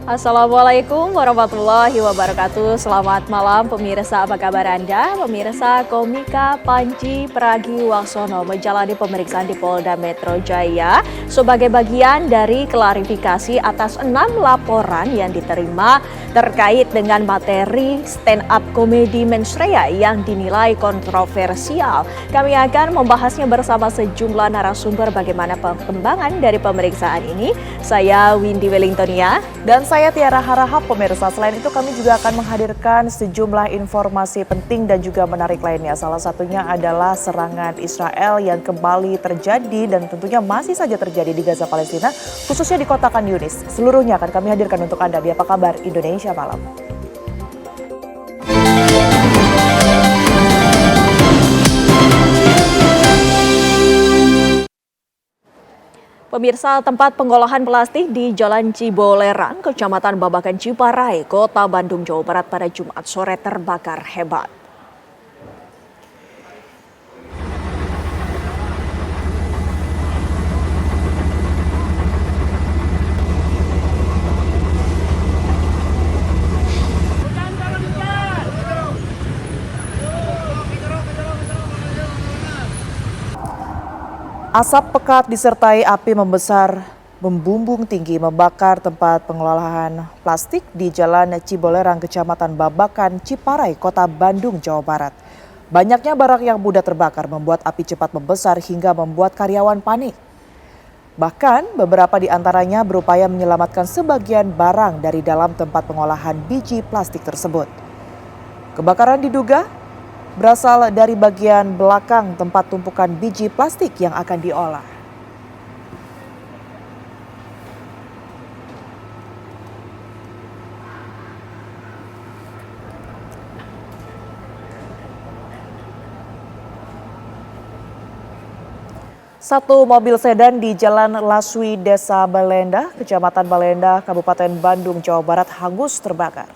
Assalamualaikum warahmatullahi wabarakatuh. Selamat malam pemirsa, apa kabar Anda? Pemirsa, Komika Panji Pragiwaksono menjalani pemeriksaan di Polda Metro Jaya sebagai bagian dari klarifikasi atas 6 laporan yang diterima terkait dengan materi stand up komedi Mensreya yang dinilai kontroversial. Kami akan membahasnya bersama sejumlah narasumber bagaimana perkembangan dari pemeriksaan ini. Saya Windy Wellingtonia. Dan saya Tiara Harahap, pemirsa. Selain itu kami juga akan menghadirkan sejumlah informasi penting dan juga menarik lainnya. Salah satunya adalah serangan Israel yang kembali terjadi dan tentunya masih saja terjadi di Gaza, Palestina, khususnya di kota Khan Yunis. Seluruhnya akan kami hadirkan untuk Anda di Apa Kabar Indonesia Malam. Pemirsa, tempat pengolahan plastik di Jalan Cibolerang, Kecamatan Babakan Ciparai, Kota Bandung, Jawa Barat pada Jumat sore terbakar hebat. Asap pekat disertai api membesar membumbung tinggi membakar tempat pengolahan plastik di Jalan Cibolerang, Kecamatan Babakan, Ciparai, Kota Bandung, Jawa Barat. Banyaknya barang yang mudah terbakar membuat api cepat membesar hingga membuat karyawan panik. Bahkan beberapa di antaranya berupaya menyelamatkan sebagian barang dari dalam tempat pengolahan biji plastik tersebut. Kebakaran diduga berasal dari bagian belakang tempat tumpukan biji plastik yang akan diolah. Satu mobil sedan di Jalan Laswi, Desa Balenda, Kecamatan Balenda, Kabupaten Bandung, Jawa Barat hangus terbakar.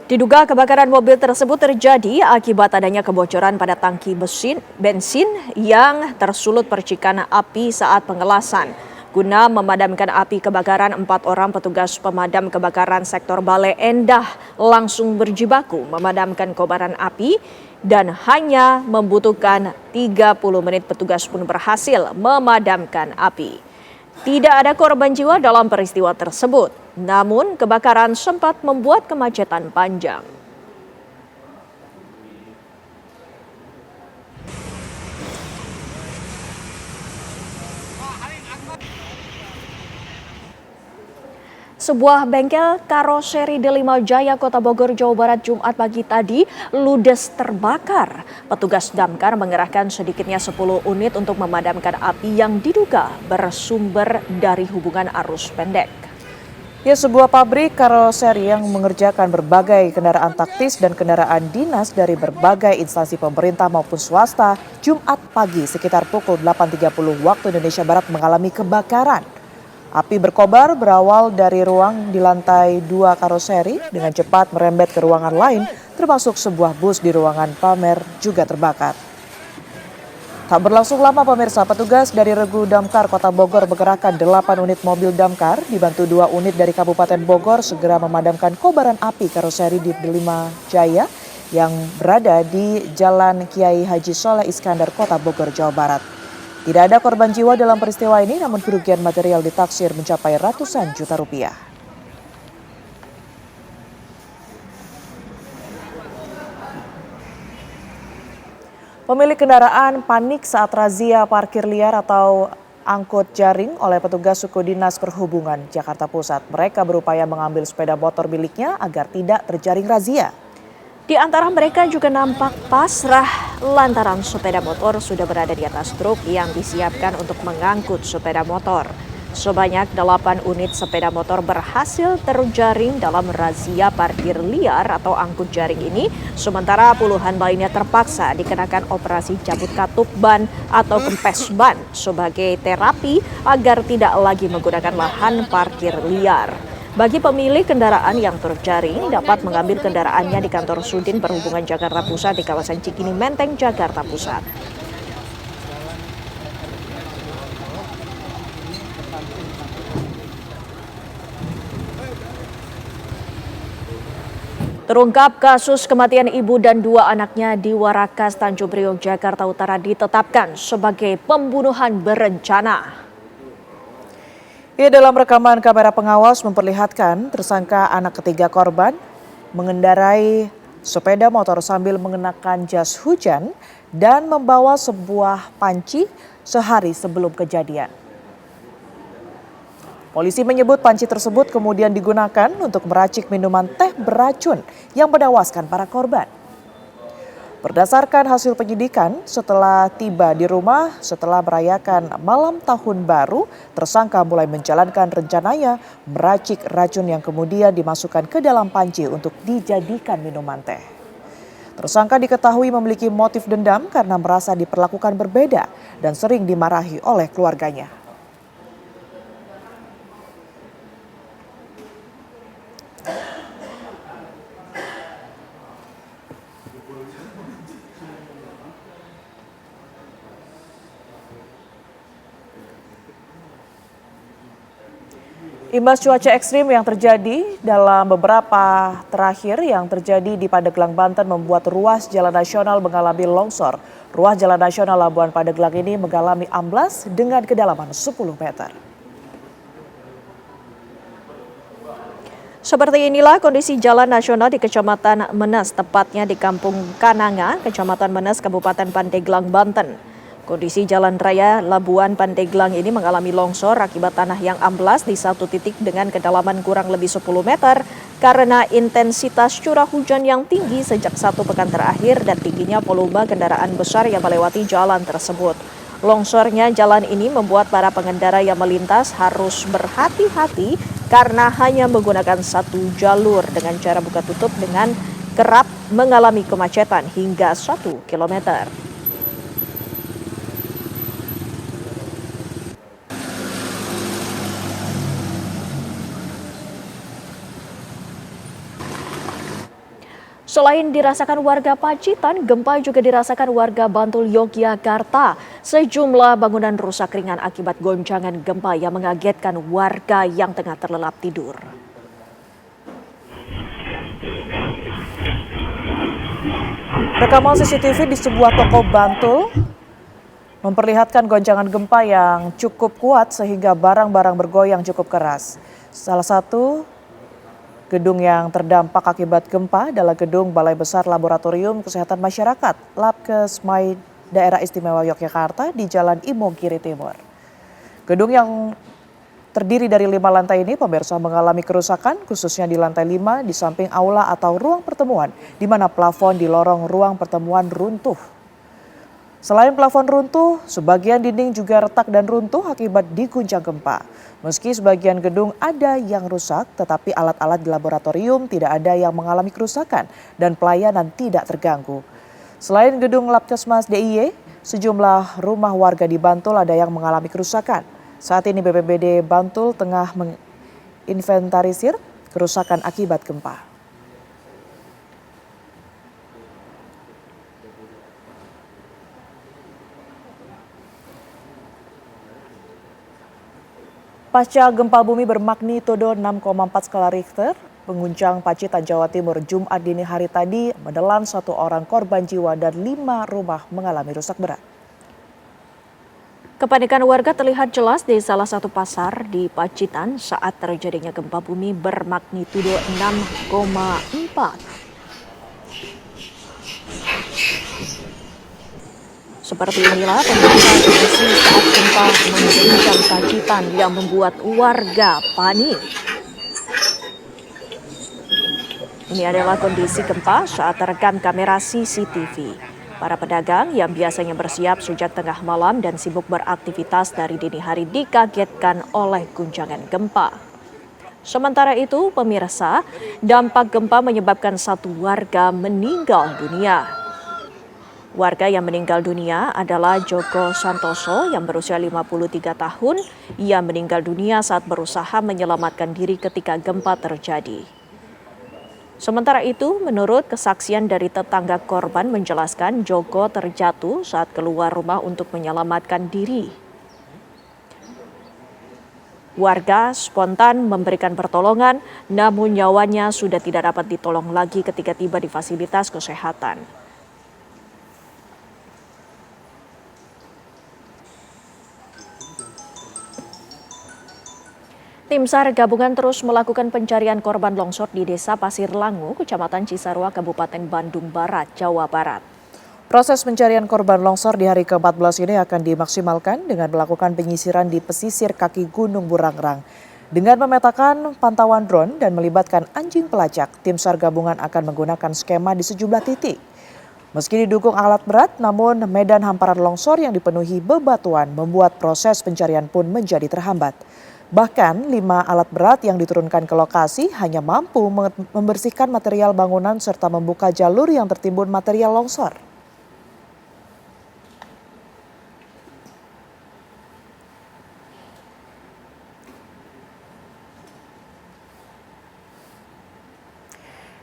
Diduga kebakaran mobil tersebut terjadi akibat adanya kebocoran pada tangki bensin yang tersulut percikan api saat pengelasan. Guna memadamkan api kebakaran, 4 orang petugas pemadam kebakaran sektor Bale Endah langsung berjibaku memadamkan kobaran api dan hanya membutuhkan 30 menit petugas pun berhasil memadamkan api. Tidak ada korban jiwa dalam peristiwa tersebut, namun kebakaran sempat membuat kemacetan panjang. Sebuah bengkel karoseri di Limajaya, Kota Bogor, Jawa Barat Jumat pagi tadi ludes terbakar. Petugas damkar mengerahkan sedikitnya 10 unit untuk memadamkan api yang diduga bersumber dari hubungan arus pendek. Ya, sebuah pabrik karoseri yang mengerjakan berbagai kendaraan taktis dan kendaraan dinas dari berbagai instansi pemerintah maupun swasta Jumat pagi sekitar pukul 8.30 waktu Indonesia Barat mengalami kebakaran. Api berkobar berawal dari ruang di lantai 2 karoseri dengan cepat merembet ke ruangan lain, termasuk sebuah bus di ruangan pamer juga terbakar. Tak berlangsung lama pemirsa, petugas dari Regu Damkar Kota Bogor mengerahkan 8 unit mobil damkar dibantu 2 unit dari Kabupaten Bogor segera memadamkan kobaran api karoseri di Limajaya yang berada di Jalan Kiai Haji Soleh Iskandar, Kota Bogor, Jawa Barat. Tidak ada korban jiwa dalam peristiwa ini, namun kerugian material ditaksir mencapai ratusan juta rupiah. Pemilik kendaraan panik saat razia parkir liar atau angkut jaring oleh petugas suku dinas perhubungan Jakarta Pusat. Mereka berupaya mengambil sepeda motor miliknya agar tidak terjaring razia. Di antara mereka juga nampak pasrah lantaran sepeda motor sudah berada di atas truk yang disiapkan untuk mengangkut sepeda motor. Sebanyak 8 unit sepeda motor berhasil terjaring dalam razia parkir liar atau angkut jaring ini, sementara puluhan lainnya terpaksa dikenakan operasi cabut katup ban atau kempes ban sebagai terapi agar tidak lagi menggunakan lahan parkir liar. Bagi pemilik kendaraan yang terjaring dapat mengambil kendaraannya di kantor Sudin Perhubungan Jakarta Pusat di kawasan Cikini Menteng, Jakarta Pusat. Terungkap kasus kematian ibu dan dua anaknya di Warakas, Tanjung Priok, Jakarta Utara ditetapkan sebagai pembunuhan berencana. Dalam rekaman kamera pengawas memperlihatkan tersangka anak ketiga korban mengendarai sepeda motor sambil mengenakan jas hujan dan membawa sebuah panci sehari sebelum kejadian. Polisi menyebut panci tersebut kemudian digunakan untuk meracik minuman teh beracun yang menewaskan para korban. Berdasarkan hasil penyidikan, setelah tiba di rumah setelah merayakan malam tahun baru, tersangka mulai menjalankan rencananya meracik racun yang kemudian dimasukkan ke dalam panci untuk dijadikan minuman teh. Tersangka diketahui memiliki motif dendam karena merasa diperlakukan berbeda dan sering dimarahi oleh keluarganya. Imbas cuaca ekstrim yang terjadi dalam beberapa terakhir yang terjadi di Pandeglang, Banten membuat ruas jalan nasional mengalami longsor. Ruas jalan nasional Labuan Pandeglang ini mengalami amblas dengan kedalaman 10 meter. Seperti inilah kondisi jalan nasional di Kecamatan Menes, tepatnya di Kampung Kananga, Kecamatan Menes, Kabupaten Pandeglang, Banten. Kondisi jalan raya Labuan Pandeglang ini mengalami longsor akibat tanah yang amblas di satu titik dengan kedalaman kurang lebih 10 meter karena intensitas curah hujan yang tinggi sejak satu pekan terakhir dan tingginya volume kendaraan besar yang melewati jalan tersebut. Longsornya jalan ini membuat para pengendara yang melintas harus berhati-hati karena hanya menggunakan satu jalur dengan cara buka tutup dengan kerap mengalami kemacetan hingga 1 kilometer. Selain dirasakan warga Pacitan, gempa juga dirasakan warga Bantul, Yogyakarta. Sejumlah bangunan rusak ringan akibat goncangan gempa yang mengagetkan warga yang tengah terlelap tidur. Rekaman CCTV di sebuah toko Bantul memperlihatkan goncangan gempa yang cukup kuat sehingga barang-barang bergoyang cukup keras. Salah satu gedung yang terdampak akibat gempa adalah gedung Balai Besar Laboratorium Kesehatan Masyarakat Labkesmai Daerah Istimewa Yogyakarta di Jalan Imogiri Timur. Gedung yang terdiri dari 5 lantai ini pemirsa mengalami kerusakan khususnya di lantai 5 di samping aula atau ruang pertemuan di mana plafon di lorong ruang pertemuan runtuh. Selain plafon runtuh, sebagian dinding juga retak dan runtuh akibat diguncang gempa. Meski sebagian gedung ada yang rusak, tetapi alat-alat di laboratorium tidak ada yang mengalami kerusakan dan pelayanan tidak terganggu. Selain gedung Labkesmas DIY, sejumlah rumah warga di Bantul ada yang mengalami kerusakan. Saat ini BPBD Bantul tengah menginventarisir kerusakan akibat gempa. Pasca gempa bumi bermagnitudo 6,4 skala Richter mengguncang Pacitan, Jawa Timur Jumat dini hari tadi menelan 1 orang korban jiwa dan 5 rumah mengalami rusak berat. Kepanikan warga terlihat jelas di salah satu pasar di Pacitan saat terjadinya gempa bumi bermagnitudo 6,4. Seperti inilah pemirsa kondisi saat gempa mengguncang Pacitan yang membuat warga panik. Ini adalah kondisi gempa saat terekam kamera CCTV. Para pedagang yang biasanya bersiap sejak tengah malam dan sibuk beraktivitas dari dini hari dikagetkan oleh guncangan gempa. Sementara itu, pemirsa, dampak gempa menyebabkan 1 warga meninggal dunia. Warga yang meninggal dunia adalah Joko Santoso yang berusia 53 tahun. Ia meninggal dunia saat berusaha menyelamatkan diri ketika gempa terjadi. Sementara itu, menurut kesaksian dari tetangga korban menjelaskan Joko terjatuh saat keluar rumah untuk menyelamatkan diri. Warga spontan memberikan pertolongan, namun nyawanya sudah tidak dapat ditolong lagi ketika tiba di fasilitas kesehatan. Tim SAR gabungan terus melakukan pencarian korban longsor di Desa Pasir Langu, Kecamatan Cisarua, Kabupaten Bandung Barat, Jawa Barat. Proses pencarian korban longsor di hari ke-14 ini akan dimaksimalkan dengan melakukan penyisiran di pesisir kaki Gunung Burangrang. Dengan memetakan pantauan drone dan melibatkan anjing pelacak, tim SAR gabungan akan menggunakan skema di sejumlah titik. Meski didukung alat berat, namun medan hamparan longsor yang dipenuhi bebatuan membuat proses pencarian pun menjadi terhambat. Bahkan 5 alat berat yang diturunkan ke lokasi hanya mampu membersihkan material bangunan serta membuka jalur yang tertimbun material longsor.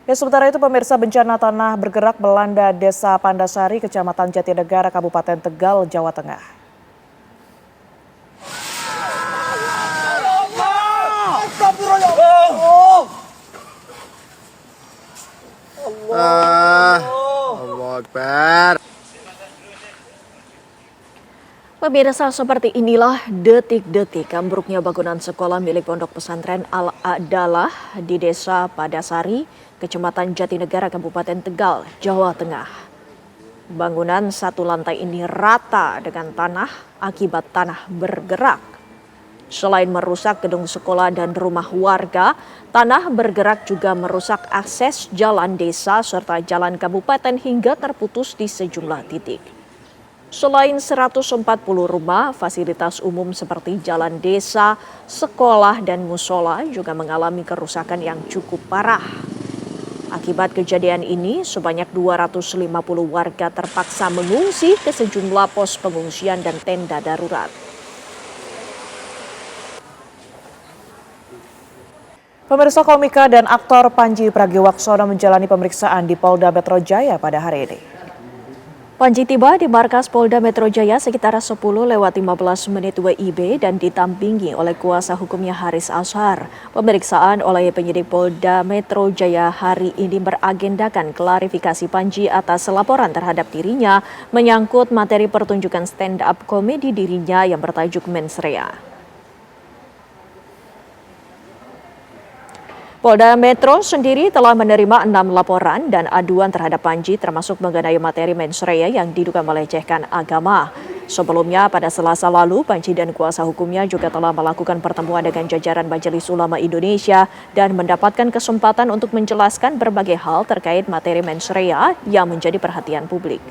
Ya, sementara itu pemirsa, bencana tanah bergerak melanda Desa Pandasari, Kecamatan Jatinegara, Kabupaten Tegal, Jawa Tengah. Allahu Akbar. Pemirsa, seperti inilah detik-detik ambruknya bangunan sekolah milik Pondok Pesantren Al-Adalah di Desa Padasari, Kecamatan Jatinegara, Kabupaten Tegal, Jawa Tengah. Bangunan satu lantai ini rata dengan tanah akibat tanah bergerak. Selain merusak gedung sekolah dan rumah warga, tanah bergerak juga merusak akses jalan desa serta jalan kabupaten hingga terputus di sejumlah titik. Selain 140 rumah, fasilitas umum seperti jalan desa, sekolah, dan musola juga mengalami kerusakan yang cukup parah. Akibat kejadian ini, sebanyak 250 warga terpaksa mengungsi ke sejumlah pos pengungsian dan tenda darurat. Pemirsa, komika dan aktor Panji Pragiwaksono menjalani pemeriksaan di Polda Metro Jaya pada hari ini. Panji tiba di markas Polda Metro Jaya sekitar 10:15 WIB dan ditampingi oleh kuasa hukumnya Haris Azhar. Pemeriksaan oleh penyidik Polda Metro Jaya hari ini beragendakan klarifikasi Panji atas laporan terhadap dirinya menyangkut materi pertunjukan stand-up komedi dirinya yang bertajuk Mensrea. Polda Metro sendiri telah menerima 6 laporan dan aduan terhadap Panji termasuk mengenai materi mensrea yang diduga melecehkan agama. Sebelumnya pada Selasa lalu, Panji dan kuasa hukumnya juga telah melakukan pertemuan dengan jajaran Majelis Ulama Indonesia dan mendapatkan kesempatan untuk menjelaskan berbagai hal terkait materi mensrea yang menjadi perhatian publik.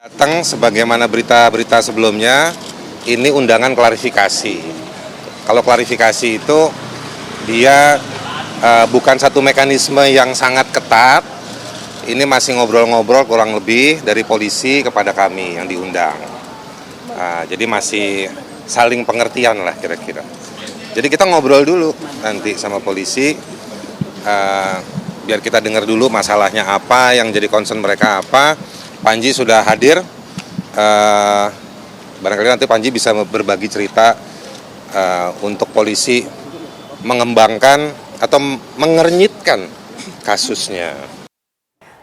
Datang sebagaimana berita-berita sebelumnya, ini undangan klarifikasi. Kalau klarifikasi itu dia bukan satu mekanisme yang sangat ketat. Ini masih ngobrol-ngobrol kurang lebih dari polisi kepada kami yang diundang. Jadi masih saling pengertian lah kira-kira. Jadi kita ngobrol dulu nanti sama polisi, biar kita dengar dulu masalahnya apa, yang jadi concern mereka apa. Panji sudah hadir. Barangkali nanti Panji bisa berbagi cerita untuk polisi mengembangkan atau mengernyitkan kasusnya.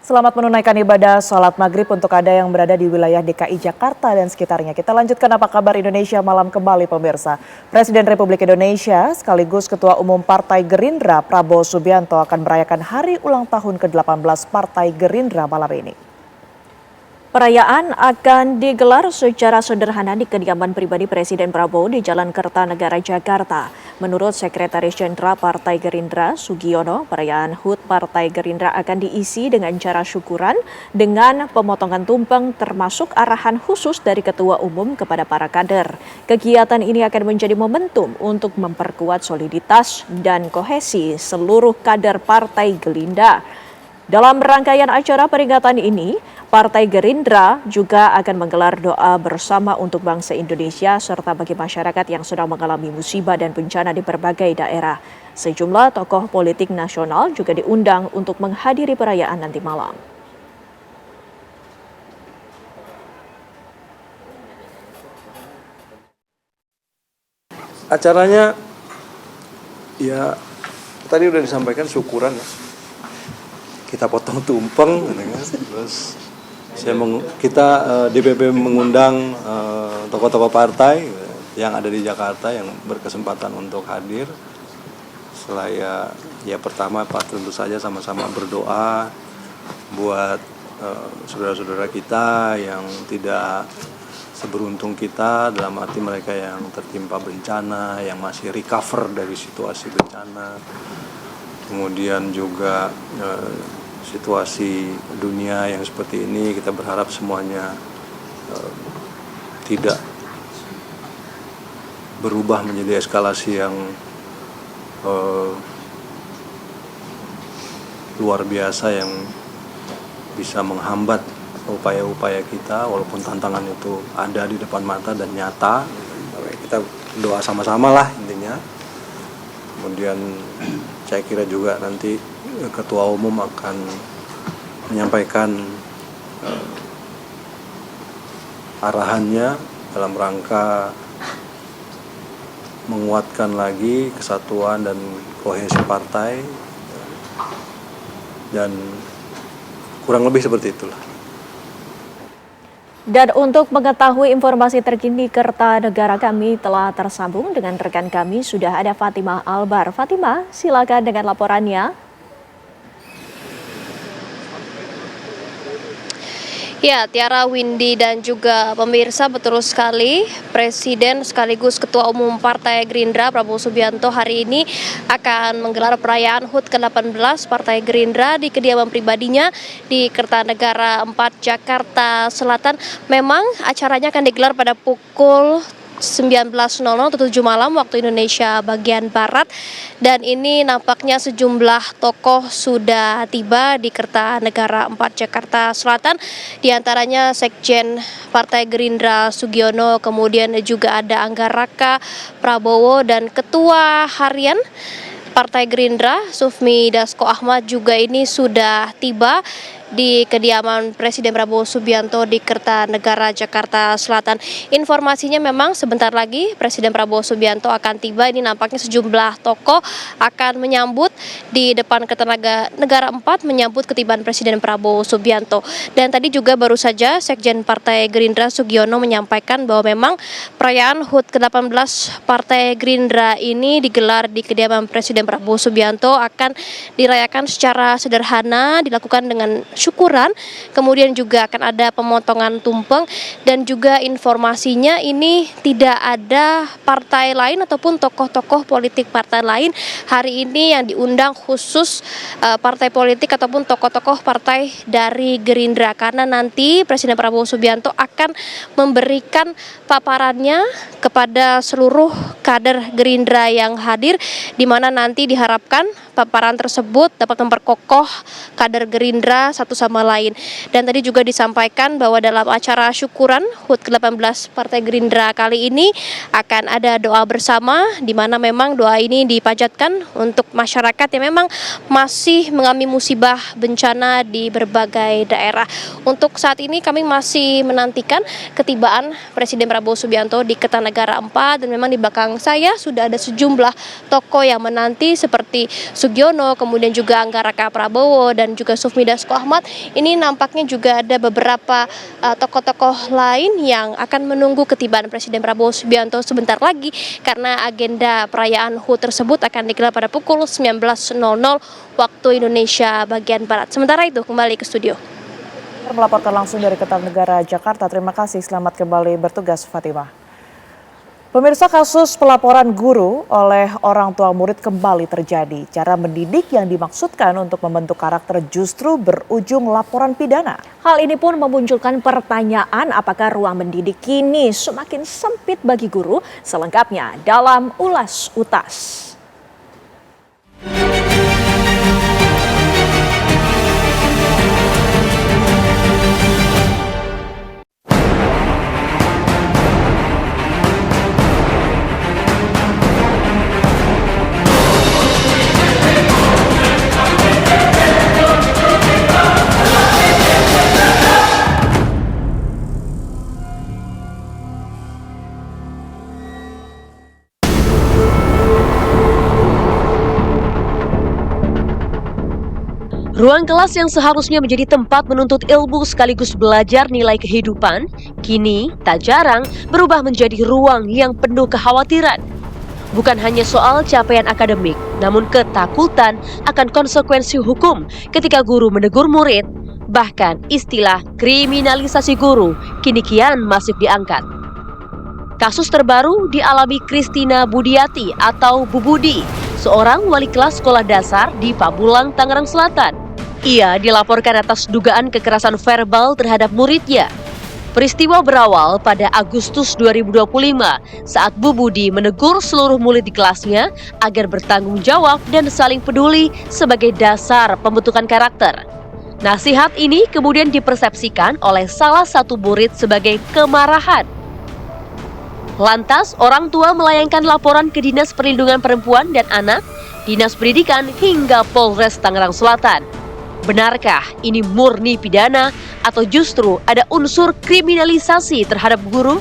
Selamat menunaikan ibadah sholat maghrib untuk Anda yang berada di wilayah DKI Jakarta dan sekitarnya. Kita lanjutkan apa kabar Indonesia malam kembali pemirsa. Presiden Republik Indonesia sekaligus Ketua Umum Partai Gerindra Prabowo Subianto akan merayakan hari ulang tahun ke-18 Partai Gerindra malam ini. Perayaan akan digelar secara sederhana di kediaman pribadi Presiden Prabowo di Jalan Kertanegara, Jakarta. Menurut Sekretaris Jenderal Partai Gerindra, Sugiono, perayaan HUT Partai Gerindra akan diisi dengan cara syukuran dengan pemotongan tumpeng termasuk arahan khusus dari Ketua Umum kepada para kader. Kegiatan ini akan menjadi momentum untuk memperkuat soliditas dan kohesi seluruh kader Partai Gerindra. Dalam rangkaian acara peringatan ini, Partai Gerindra juga akan menggelar doa bersama untuk bangsa Indonesia serta bagi masyarakat yang sedang mengalami musibah dan bencana di berbagai daerah. Sejumlah tokoh politik nasional juga diundang untuk menghadiri perayaan nanti malam. acaranya ya tadi udah disampaikan syukuran ya. Kita potong tumpeng gitu kan. Terus kita DPP mengundang tokoh-tokoh partai yang ada di Jakarta yang berkesempatan untuk hadir. Setelah ya pertama tentu saja sama-sama berdoa buat saudara-saudara kita yang tidak seberuntung kita, dalam arti mereka yang tertimpa bencana, yang masih recover dari situasi bencana. Kemudian juga situasi dunia yang seperti ini, kita berharap semuanya tidak berubah menjadi eskalasi yang luar biasa yang bisa menghambat upaya-upaya kita, walaupun tantangan itu ada di depan mata dan nyata. Kita doa sama-sama lah intinya. Kemudian saya kira juga nanti Ketua Umum akan menyampaikan arahannya dalam rangka menguatkan lagi kesatuan dan kohesi partai, dan kurang lebih seperti itulah. Dan untuk mengetahui informasi terkini Kertanegara, kami telah tersambung dengan rekan kami, sudah ada Fatimah Albar. Fatimah, silakan dengan laporannya. Ya, Tiara, Windy, dan juga pemirsa, betul sekali Presiden sekaligus Ketua Umum Partai Gerindra Prabowo Subianto hari ini akan menggelar perayaan HUT ke-18 Partai Gerindra di kediaman pribadinya di Kertanegara 4 Jakarta Selatan. Memang acaranya akan digelar pada pukul 19.00 atau 7 malam waktu Indonesia bagian Barat, dan ini nampaknya sejumlah tokoh sudah tiba di Kertanegara 4 Jakarta Selatan, di antaranya Sekjen Partai Gerindra Sugiono, kemudian juga ada Anggaraka Prabowo, dan Ketua Harian Partai Gerindra Sufmi Dasko Ahmad juga ini sudah tiba di kediaman Presiden Prabowo Subianto di Kertanegara Jakarta Selatan. Informasinya memang sebentar lagi Presiden Prabowo Subianto akan tiba. Ini nampaknya sejumlah tokoh akan menyambut di depan Kertanegara 4, menyambut ketibaan Presiden Prabowo Subianto. Dan tadi juga baru saja Sekjen Partai Gerindra Sugiono menyampaikan bahwa memang perayaan HUT ke-18 Partai Gerindra ini digelar di kediaman Presiden Prabowo Subianto, akan dirayakan secara sederhana, dilakukan dengan syukuran, kemudian juga akan ada pemotongan tumpeng, dan juga informasinya ini tidak ada partai lain ataupun tokoh-tokoh politik partai lain hari ini yang diundang khusus partai politik ataupun tokoh-tokoh partai dari Gerindra, karena nanti Presiden Prabowo Subianto akan memberikan paparannya kepada seluruh kader Gerindra yang hadir, di mana nanti diharapkan paparan tersebut dapat memperkokoh kader Gerindra satu sama lain. Dan tadi juga disampaikan bahwa dalam acara syukuran HUT ke-18 Partai Gerindra kali ini akan ada doa bersama, di mana memang doa ini dipajatkan untuk masyarakat yang memang masih mengalami musibah bencana di berbagai daerah. Untuk saat ini kami masih menantikan ketibaan Presiden Prabowo Subianto di Kertanegara 4, dan memang di belakang saya sudah ada sejumlah tokoh yang menanti seperti Sugiono, kemudian juga Anggaraka Prabowo, dan juga Sufmi Dasko Ahmad. Ini nampaknya juga ada beberapa tokoh-tokoh lain yang akan menunggu ketibaan Presiden Prabowo Subianto sebentar lagi, karena agenda perayaan HUT tersebut akan digelar pada pukul 19.00 waktu Indonesia bagian Barat. Sementara itu kembali ke studio. Melaporkan langsung dari Kertanegara Jakarta. Terima kasih, selamat kembali bertugas Fatimah. Pemirsa, kasus pelaporan guru oleh orang tua murid kembali terjadi. Cara mendidik yang dimaksudkan untuk membentuk karakter justru berujung laporan pidana. Hal ini pun memunculkan pertanyaan, apakah ruang mendidik kini semakin sempit bagi guru? Selengkapnya dalam Ulas Utas. Ruang kelas yang seharusnya menjadi tempat menuntut ilmu sekaligus belajar nilai kehidupan, kini tak jarang berubah menjadi ruang yang penuh kekhawatiran. Bukan hanya soal capaian akademik, namun ketakutan akan konsekuensi hukum ketika guru menegur murid. Bahkan istilah kriminalisasi guru kini kian masif diangkat. Kasus terbaru dialami Christina Budiati atau Bu Budi, seorang wali kelas sekolah dasar di Pamulang, Tangerang Selatan. Ia dilaporkan atas dugaan kekerasan verbal terhadap muridnya. Peristiwa berawal pada Agustus 2025 saat Bu Budi menegur seluruh murid di kelasnya agar bertanggung jawab dan saling peduli sebagai dasar pembentukan karakter. Nasihat ini kemudian dipersepsikan oleh salah satu murid sebagai kemarahan. Lantas, orang tua melayangkan laporan ke Dinas Perlindungan Perempuan dan Anak, Dinas Pendidikan hingga Polres Tangerang Selatan. Benarkah ini murni pidana atau justru ada unsur kriminalisasi terhadap guru?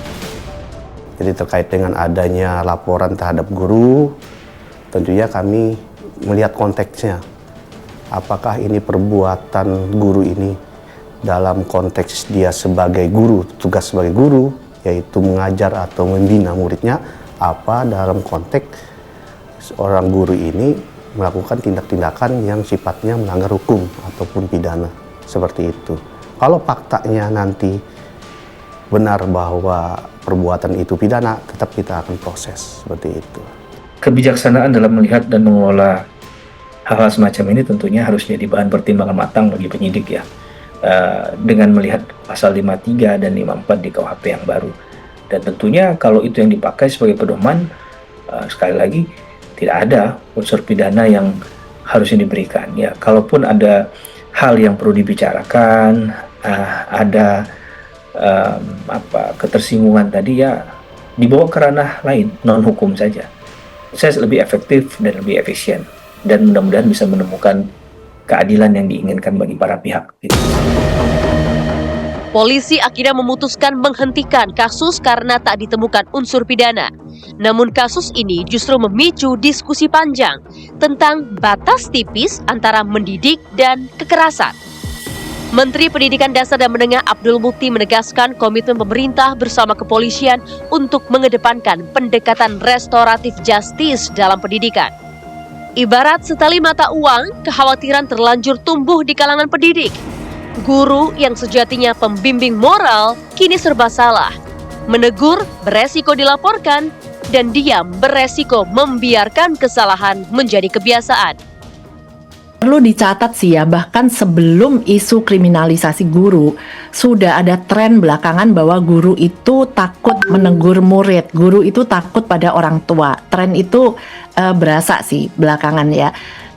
Jadi terkait dengan adanya laporan terhadap guru, tentunya kami melihat konteksnya. Apakah ini perbuatan guru ini dalam konteks dia sebagai guru, tugas sebagai guru, yaitu mengajar atau membina muridnya, apa dalam konteks seorang guru ini melakukan tindak-tindakan yang sifatnya melanggar hukum ataupun pidana, seperti itu. Kalau faktanya nanti benar bahwa perbuatan itu pidana, tetap kita akan proses seperti itu. Kebijaksanaan dalam melihat dan mengelola hal-hal semacam ini tentunya harus jadi bahan pertimbangan matang bagi penyidik ya, dengan melihat pasal 53 dan 54 di KUHP yang baru. Dan tentunya kalau itu yang dipakai sebagai pedoman, sekali lagi tidak ada unsur pidana yang harusnya diberikan. Ya, kalaupun ada hal yang perlu dibicarakan, ada ketersinggungan tadi, ya dibawa ke ranah lain, non hukum saja. Saya lebih efektif dan lebih efisien, dan mudah-mudahan bisa menemukan keadilan yang diinginkan bagi para pihak. Polisi akhirnya memutuskan menghentikan kasus karena tak ditemukan unsur pidana. Namun kasus ini justru memicu diskusi panjang tentang batas tipis antara mendidik dan kekerasan. Menteri Pendidikan Dasar dan Menengah Abdul Mukti menegaskan komitmen pemerintah bersama kepolisian untuk mengedepankan pendekatan restoratif justice dalam pendidikan. Ibarat setali mata uang, kekhawatiran terlanjur tumbuh di kalangan pendidik. Guru yang sejatinya pembimbing moral kini serba salah. Menegur beresiko dilaporkan, dan diam beresiko membiarkan kesalahan menjadi kebiasaan. Perlu dicatat sih ya, bahkan sebelum isu kriminalisasi guru, sudah ada tren belakangan bahwa guru itu takut menegur murid, guru itu takut pada orang tua. Tren itu berasa sih belakangan ya.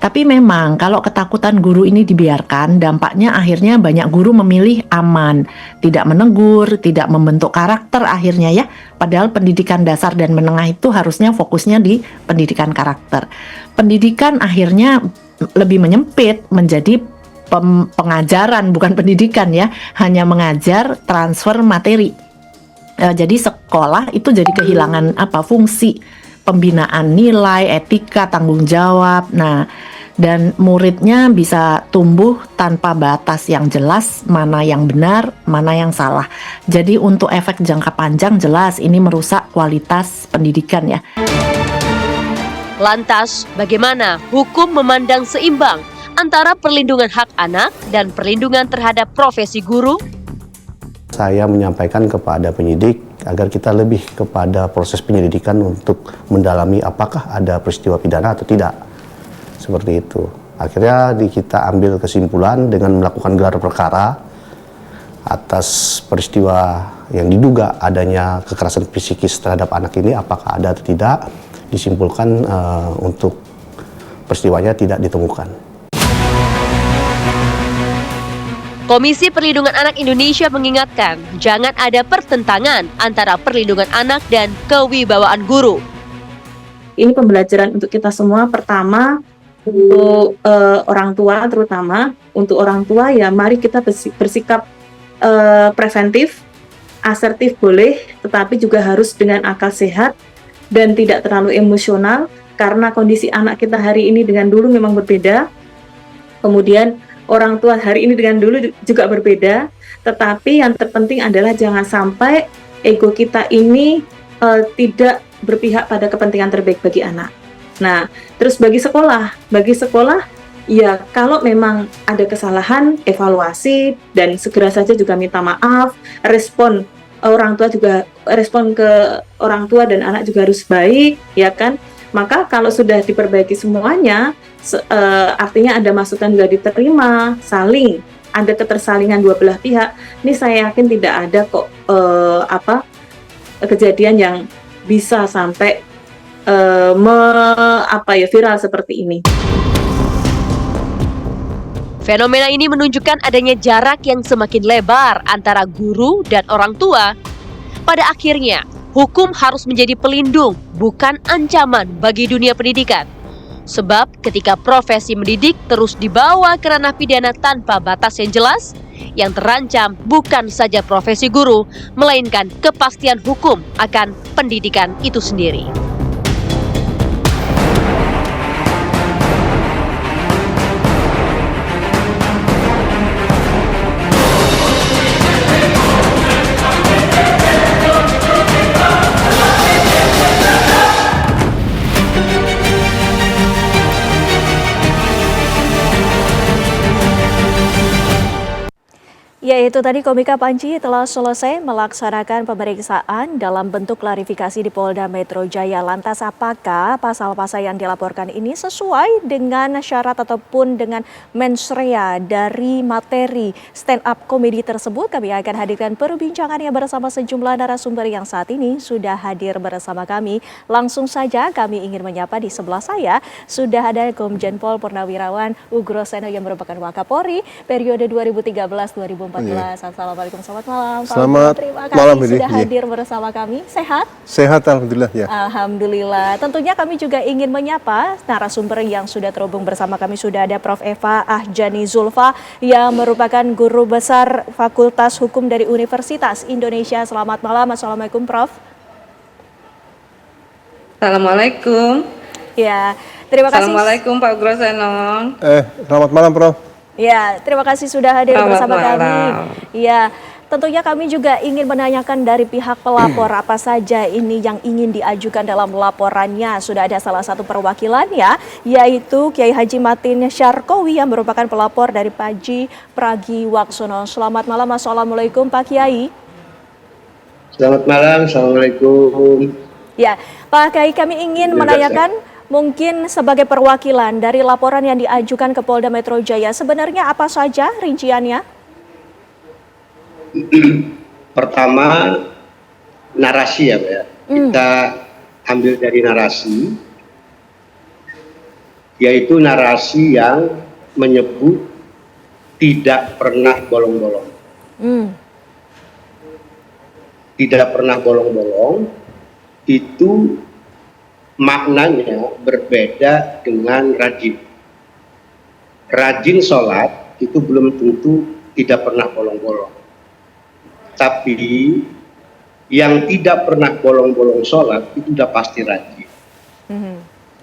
Tapi memang kalau ketakutan guru ini dibiarkan, dampaknya akhirnya banyak guru memilih aman, tidak menegur, tidak membentuk karakter akhirnya ya. Padahal pendidikan dasar dan menengah itu harusnya fokusnya di pendidikan karakter. Pendidikan akhirnya lebih menyempit menjadi pengajaran, bukan pendidikan ya, hanya mengajar transfer materi. Jadi sekolah itu jadi kehilangan fungsi pembinaan nilai, etika, tanggung jawab. Nah, dan muridnya bisa tumbuh tanpa batas yang jelas, mana yang benar, mana yang salah. Jadi untuk efek jangka panjang jelas ini merusak kualitas pendidikan ya. Lantas, bagaimana hukum memandang seimbang antara perlindungan hak anak dan perlindungan terhadap profesi guru? Saya menyampaikan kepada penyidik agar kita lebih kepada proses penyelidikan untuk mendalami apakah ada peristiwa pidana atau tidak. Seperti itu. Akhirnya kita ambil kesimpulan dengan melakukan gelar perkara atas peristiwa yang diduga adanya kekerasan psikis terhadap anak ini, apakah ada atau tidak, disimpulkan untuk peristiwanya tidak ditemukan. Komisi Perlindungan Anak Indonesia mengingatkan jangan ada pertentangan antara perlindungan anak dan kewibawaan guru. Ini pembelajaran untuk kita semua. Pertama, untuk orang tua, terutama untuk orang tua ya, mari kita bersikap preventif, asertif boleh, tetapi juga harus dengan akal sehat dan tidak terlalu emosional, karena kondisi anak kita hari ini dengan dulu memang berbeda. Kemudian orang tua hari ini dengan dulu juga berbeda, tetapi yang terpenting adalah jangan sampai ego kita ini tidak berpihak pada kepentingan terbaik bagi anak. Nah, terus bagi sekolah ya kalau memang ada kesalahan, evaluasi dan segera saja juga minta maaf, respon orang tua juga, respon ke orang tua dan anak juga harus baik, ya kan? Maka kalau sudah diperbaiki semuanya, artinya ada masukan juga diterima, saling ada ketersalingan dua belah pihak. Ini saya yakin tidak ada kok kejadian yang bisa sampai viral seperti ini. Fenomena ini menunjukkan adanya jarak yang semakin lebar antara guru dan orang tua. Pada akhirnya, hukum harus menjadi pelindung, bukan ancaman bagi dunia pendidikan. Sebab ketika profesi mendidik terus dibawa ke ranah pidana tanpa batas yang jelas, yang terancam bukan saja profesi guru, melainkan kepastian hukum akan pendidikan itu sendiri. Ya, itu tadi Komika Panji telah selesai melaksanakan pemeriksaan dalam bentuk klarifikasi di Polda Metro Jaya. Lantas apakah pasal-pasal yang dilaporkan ini sesuai dengan syarat ataupun dengan mens rea dari materi stand up komedi tersebut? Kami akan hadirkan perbincangannya bersama sejumlah narasumber yang saat ini sudah hadir bersama kami. Langsung saja kami ingin menyapa di sebelah saya sudah ada Komjen Pol Purnawirawan Ugroseno yang merupakan Wakapolri periode 2013-2014. Assalamualaikum, selamat malam. Selamat Terima kasih malam, sudah Didi. hadir bersama kami. Sehat? Sehat, alhamdulillah ya. Alhamdulillah. Tentunya kami juga ingin menyapa narasumber yang sudah terhubung bersama kami. Sudah ada Prof. Eva Ahjani Zulfa yang merupakan Guru Besar Fakultas Hukum dari Universitas Indonesia. Selamat malam. Assalamualaikum, Prof. Assalamualaikum. Ya, terima kasih. Assalamualaikum Pak Groseno. Selamat malam, Prof. Ya, terima kasih sudah hadir bersama kami. Ya, tentunya kami juga ingin menanyakan dari pihak pelapor apa saja ini yang ingin diajukan dalam laporannya. Sudah ada salah satu perwakilannya, yaitu Kiai Haji Matin Syarkowi yang merupakan pelapor dari Paji Pragiwaksono. Selamat malam, Assalamualaikum Pak Kiai. Selamat malam, Assalamualaikum. Ya, Pak Kiai, kami ingin menanyakan mungkin sebagai perwakilan dari laporan yang diajukan ke Polda Metro Jaya, sebenarnya apa saja rinciannya? Pertama, narasi ya, Pak ya. Kita ambil dari narasi, yaitu narasi yang menyebut tidak pernah bolong-bolong. Tidak pernah bolong-bolong, itu maknanya berbeda dengan rajin. Rajin sholat itu belum tentu tidak pernah bolong-bolong. Tapi yang tidak pernah bolong-bolong sholat itu sudah pasti rajin.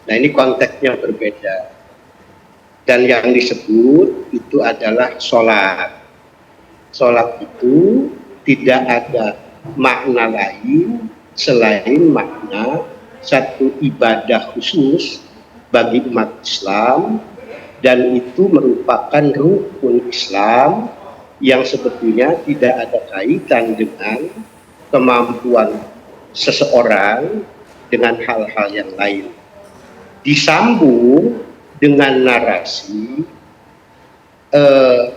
Nah, ini konteksnya berbeda. Dan yang disebut itu adalah sholat. Sholat itu tidak ada makna lain selain makna satu ibadah khusus bagi umat Islam, dan itu merupakan rukun Islam yang sebetulnya tidak ada kaitan dengan kemampuan seseorang dengan hal-hal yang lain. Disambung dengan narasi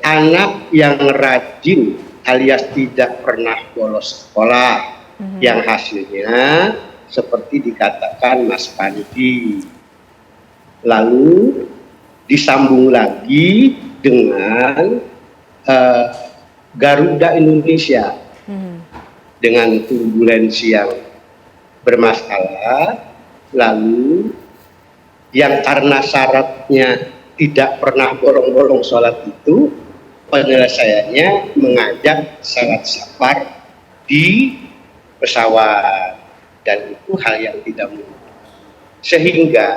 anak yang rajin alias tidak pernah bolos sekolah, yang hasilnya seperti dikatakan Mas Pandi. Lalu disambung lagi dengan Garuda Indonesia dengan turbulensi yang bermasalah, lalu yang karena syaratnya tidak pernah bolong-bolong sholat itu penyelesaiannya mengajak salat safar di pesawat, dan itu hal yang tidak mudah. Sehingga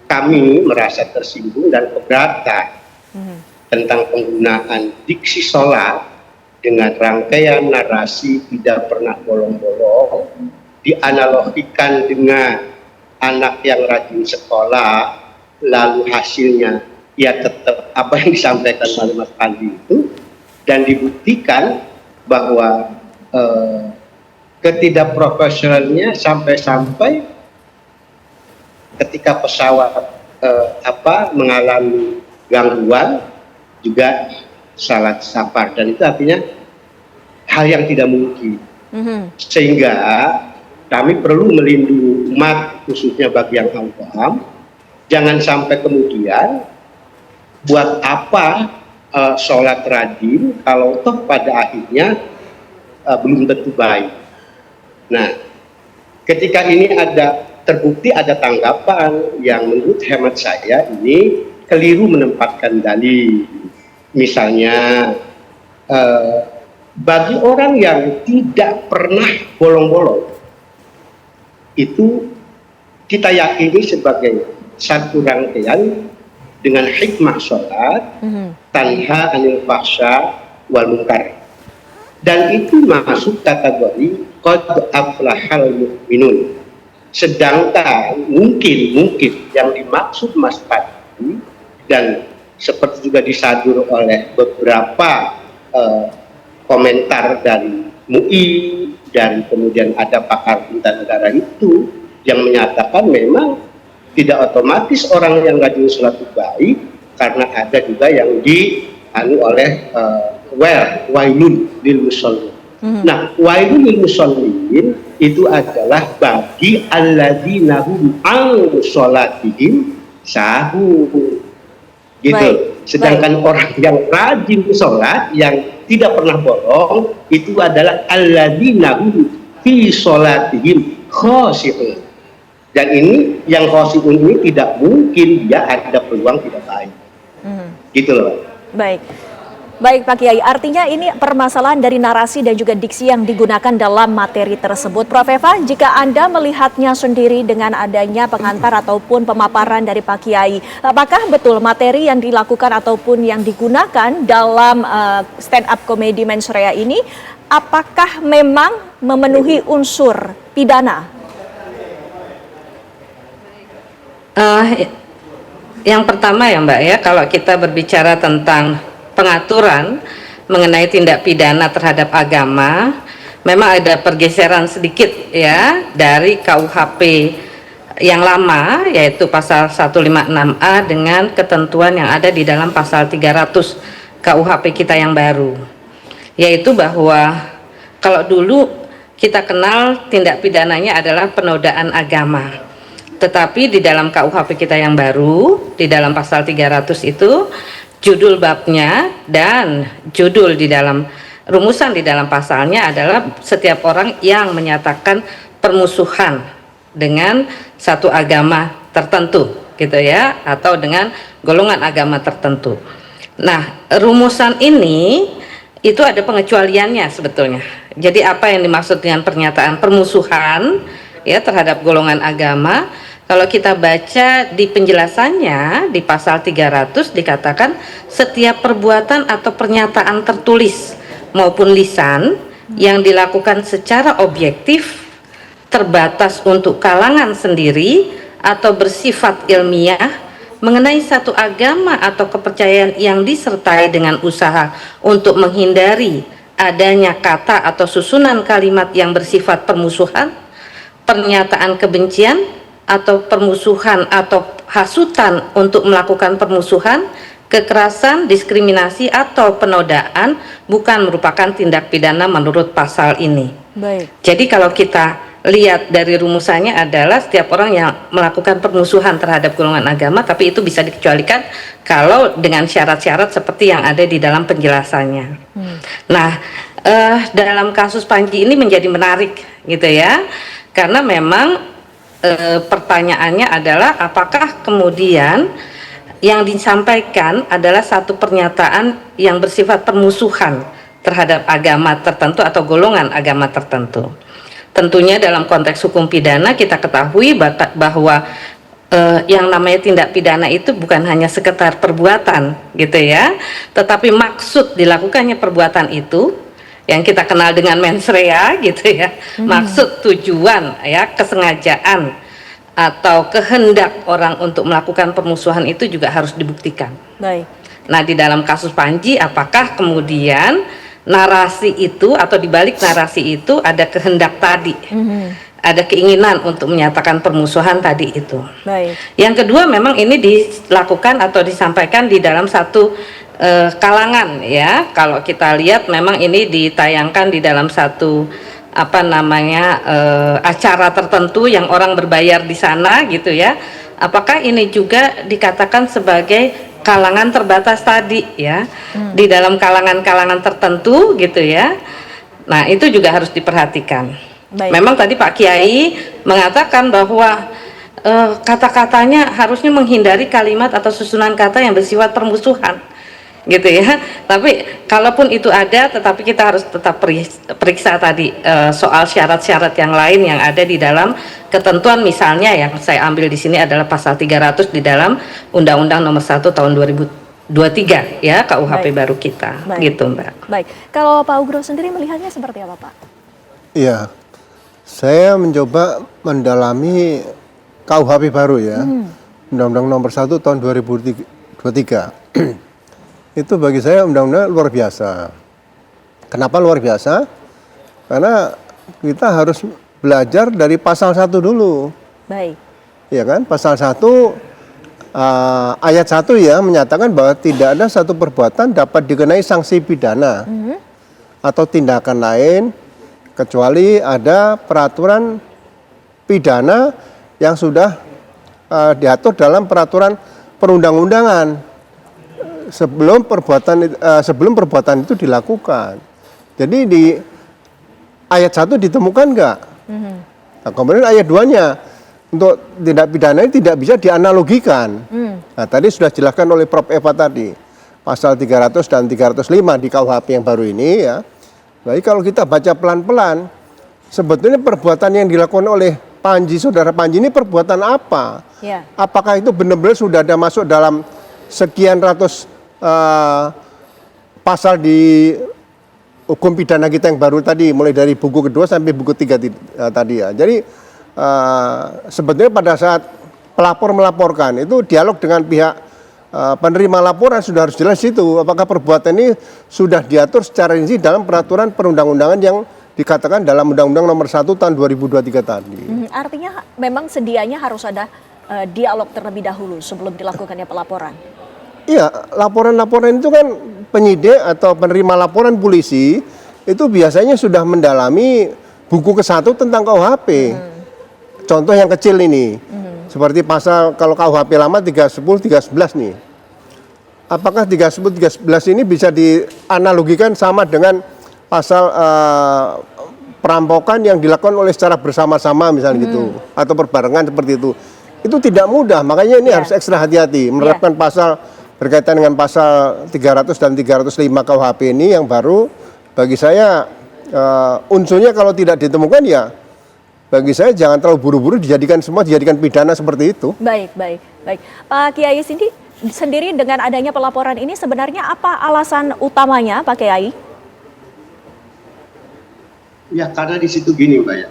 kami merasa tersinggung dan keberatan tentang penggunaan diksi sholat dengan rangkaian narasi tidak pernah bolong-bolong dianalogikan dengan anak yang rajin sekolah, lalu hasilnya ya tetap apa yang disampaikan oleh Mas Andi itu, dan dibuktikan bahwa ketidakprofesionalnya sampai-sampai ketika pesawat mengalami gangguan juga salat safar, dan itu artinya hal yang tidak mungkin. Sehingga kami perlu melindungi umat, khususnya bagi yang awam. Jangan sampai kemudian buat apa sholat rajin kalau toh pada akhirnya belum tentu baik. Nah, ketika ini terbukti ada tanggapan yang menurut hemat saya ini keliru menempatkan dalil. Misalnya bagi orang yang tidak pernah bolong-bolong, itu kita yakini sebagai satu rangkaian dengan hikmah sholat, tanha anil fahsya wal munkar, dan itu masuk kategori qad aflahal mu'minun. Sedangkan mungkin yang dimaksud Mas Fadli dan seperti juga disadur oleh beberapa komentar dari MUI, dan kemudian ada pakar hukum negara itu yang menyatakan memang tidak otomatis orang yang rajin sholat itu baik, karena ada juga yang oleh wailun lil musallin. Nah, wailun lil musallin itu adalah bagi alladzina hum an sholatihim sahun. Gitu. Sedangkan orang yang rajin sholat, yang tidak pernah bolong, itu adalah alladzina hum fi sholatihim khashi'un. Dan ini yang khashi'un ini tidak mungkin dia ada peluang tidak baik. Gitu loh. Baik Pak Kiai, artinya ini permasalahan dari narasi dan juga diksi yang digunakan dalam materi tersebut. Prof. Eva, jika Anda melihatnya sendiri dengan adanya pengantar ataupun pemaparan dari Pak Kiai, apakah betul materi yang dilakukan ataupun yang digunakan dalam stand up comedy Mensreya ini, apakah memang memenuhi unsur pidana? Yang pertama ya Mbak ya, kalau kita berbicara tentang pengaturan mengenai tindak pidana terhadap agama, memang ada pergeseran sedikit ya dari KUHP yang lama, yaitu pasal 156A dengan ketentuan yang ada di dalam pasal 300 KUHP kita yang baru, yaitu bahwa kalau dulu kita kenal tindak pidananya adalah penodaan agama, tetapi di dalam KUHP kita yang baru, di dalam pasal 300 itu judul babnya dan judul di dalam rumusan di dalam pasalnya adalah setiap orang yang menyatakan permusuhan dengan satu agama tertentu gitu ya, atau dengan golongan agama tertentu. Nah, rumusan ini itu ada pengecualiannya sebetulnya. Jadi apa yang dimaksud dengan pernyataan permusuhan ya terhadap golongan agama? Kalau kita baca di penjelasannya di pasal 300 dikatakan setiap perbuatan atau pernyataan tertulis maupun lisan yang dilakukan secara objektif, terbatas untuk kalangan sendiri atau bersifat ilmiah mengenai satu agama atau kepercayaan yang disertai dengan usaha untuk menghindari adanya kata atau susunan kalimat yang bersifat permusuhan, pernyataan kebencian atau permusuhan atau hasutan untuk melakukan permusuhan, kekerasan, diskriminasi atau penodaan bukan merupakan tindak pidana menurut pasal ini. Jadi kalau kita lihat dari rumusannya adalah setiap orang yang melakukan permusuhan terhadap golongan agama, tapi itu bisa dikecualikan kalau dengan syarat-syarat seperti yang ada di dalam penjelasannya. Nah, dalam kasus Panji ini menjadi menarik gitu ya, karena memang pertanyaannya adalah apakah kemudian yang disampaikan adalah satu pernyataan yang bersifat permusuhan terhadap agama tertentu atau golongan agama tertentu. Tentunya dalam konteks hukum pidana kita ketahui bahwa yang namanya tindak pidana itu bukan hanya sekedar perbuatan gitu ya, tetapi maksud dilakukannya perbuatan itu yang kita kenal dengan mens rea gitu ya, maksud, tujuan ya, kesengajaan atau kehendak orang untuk melakukan permusuhan itu juga harus dibuktikan. Baik. Nah, di dalam kasus Panji, apakah kemudian narasi itu atau dibalik narasi itu ada kehendak tadi, ada keinginan untuk menyatakan permusuhan tadi itu. Baik. Yang kedua, memang ini dilakukan atau disampaikan di dalam satu kalangan ya. Kalau kita lihat memang ini ditayangkan di dalam satu acara tertentu yang orang berbayar di sana gitu ya. Apakah ini juga dikatakan sebagai kalangan terbatas tadi ya, di dalam kalangan-kalangan tertentu gitu ya. Nah, itu juga harus diperhatikan. Baik. Memang tadi Pak Kiai mengatakan bahwa kata-katanya harusnya menghindari kalimat atau susunan kata yang bersifat permusuhan gitu ya. Tapi kalaupun itu ada, tetapi kita harus tetap periksa tadi soal syarat-syarat yang lain yang ada di dalam ketentuan, misalnya yang saya ambil di sini adalah pasal 300 di dalam Undang-Undang Nomor 1 Tahun 2023 ya, KUHP baru kita. Baik. Gitu, Mbak. Baik. Kalau Pak Ugro sendiri melihatnya seperti apa, Pak? Iya, saya mencoba mendalami KUHP baru ya, Undang-Undang Nomor 1 Tahun 2023. Itu bagi saya undang-undang luar biasa. Kenapa luar biasa? Karena kita harus belajar dari pasal 1 dulu. Baik. Ya kan? Pasal 1 ayat 1 ya menyatakan bahwa tidak ada satu perbuatan dapat dikenai sanksi pidana atau tindakan lain kecuali ada peraturan pidana yang sudah diatur dalam peraturan perundang-undangan sebelum perbuatan itu dilakukan. Jadi di ayat 1 ditemukan enggak? Nah, kemudian ayat 2-nya untuk tindak pidana ini tidak bisa dianalogikan. Nah, tadi sudah dijelaskan oleh Prof. Eva tadi. Pasal 300 dan 305 di KUHP yang baru ini ya. Jadi kalau kita baca pelan-pelan, sebetulnya perbuatan yang dilakukan oleh Panji, saudara Panji ini perbuatan apa? Ya. Apakah itu benar-benar sudah ada masuk dalam sekian ratus pasal di hukum pidana kita yang baru tadi, mulai dari buku kedua sampai buku 3 tadi ya. Jadi sebetulnya pada saat pelapor melaporkan itu dialog dengan pihak penerima laporan sudah harus jelas itu apakah perbuatan ini sudah diatur secara rinci dalam peraturan perundang-undangan yang dikatakan dalam Undang-Undang Nomor 1 Tahun 2023 tadi. Artinya memang sedianya harus ada dialog terlebih dahulu sebelum dilakukannya pelaporan. Iya, laporan-laporan itu kan penyidik atau penerima laporan polisi itu biasanya sudah mendalami buku ke-1 tentang KUHP. Contoh yang kecil ini, seperti pasal kalau KUHP lama 310, 311 nih. Apakah 310, 311 ini bisa dianalogikan sama dengan pasal perampokan yang dilakukan oleh secara bersama-sama misalnya gitu, atau berbarengan seperti itu. Itu tidak mudah, makanya ini harus ekstra hati-hati menerapkan pasal berkaitan dengan pasal 300 dan 305 KUHP ini yang baru. Bagi saya unsurnya kalau tidak ditemukan ya bagi saya jangan terlalu buru-buru dijadikan pidana seperti itu. Baik. Pak Kiai sendiri dengan adanya pelaporan ini sebenarnya apa alasan utamanya, Pak Kiai? Ya karena di situ gini Mbak ya,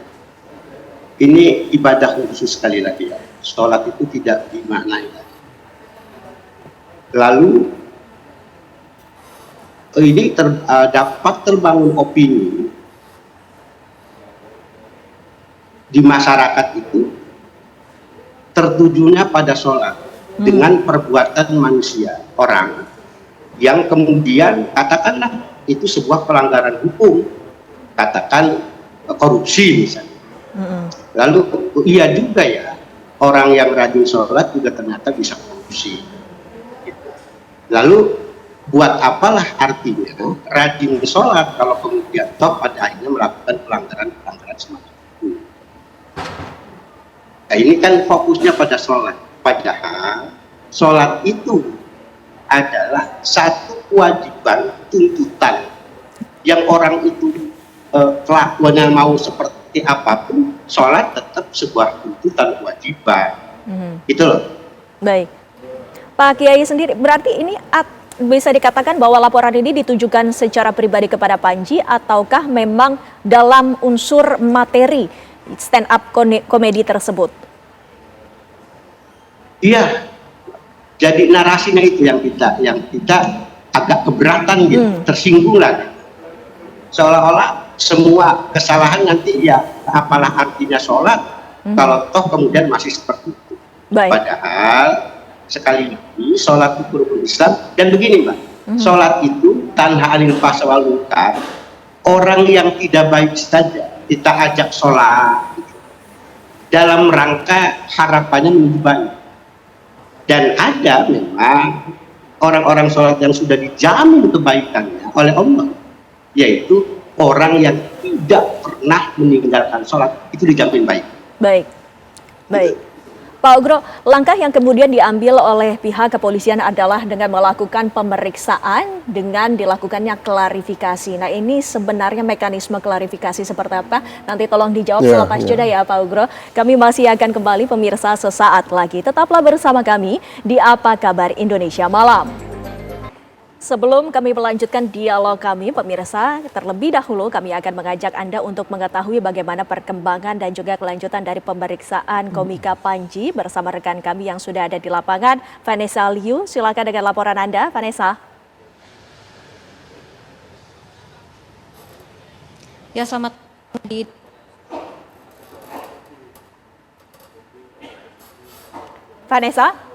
ini ibadah khusus sekali lagi ya, sholat itu tidak dimaknai. Lalu ini dapat terbangun opini di masyarakat itu tertujunya pada sholat dengan perbuatan manusia orang yang kemudian katakanlah itu sebuah pelanggaran hukum, katakan korupsi misalnya. Lalu iya juga ya orang yang rajin sholat juga ternyata bisa korupsi. Lalu buat apalah artinya rajin sholat kalau kemudian toh pada akhirnya melakukan pelanggaran semacam itu. Nah ini kan fokusnya pada sholat. Padahal sholat itu adalah satu kewajiban tuntutan yang orang itu kelakuannya mau seperti apapun, sholat tetap sebuah tuntutan kewajiban. Itu loh. Baik. Pak Kiai sendiri, berarti ini bisa dikatakan bahwa laporan ini ditujukan secara pribadi kepada Panji ataukah memang dalam unsur materi stand up komedi tersebut? Iya. Jadi narasinya itu yang kita agak keberatan gitu, tersinggung lah. Seolah-olah semua kesalahan nanti ya apalah artinya sholat kalau toh kemudian masih seperti itu. Baik. Padahal sekali lagi sholat itu rukun Islam dan begini Mbak, sholat itu tanha anil fahsya wal munkar, orang yang tidak baik saja kita ajak sholat dalam rangka harapannya menuju baik. Dan ada memang orang-orang sholat yang sudah dijamin kebaikannya oleh Allah, yaitu orang yang tidak pernah meninggalkan sholat, itu dijamin baik. Baik, baik. Pak Ugro, langkah yang kemudian diambil oleh pihak kepolisian adalah dengan melakukan pemeriksaan dengan dilakukannya klarifikasi. Nah, ini sebenarnya mekanisme klarifikasi seperti apa? Nanti tolong dijawab selepas jeda ya Pak Ugro. Kami masih akan kembali pemirsa sesaat lagi. Tetaplah bersama kami di Apa Kabar Indonesia Malam. Sebelum kami melanjutkan dialog kami, pemirsa, terlebih dahulu kami akan mengajak Anda untuk mengetahui bagaimana perkembangan dan juga kelanjutan dari pemeriksaan komika Panji bersama rekan kami yang sudah ada di lapangan. Vanessa Liu, silakan dengan laporan Anda, Vanessa. Ya, selamat pagi. Vanessa?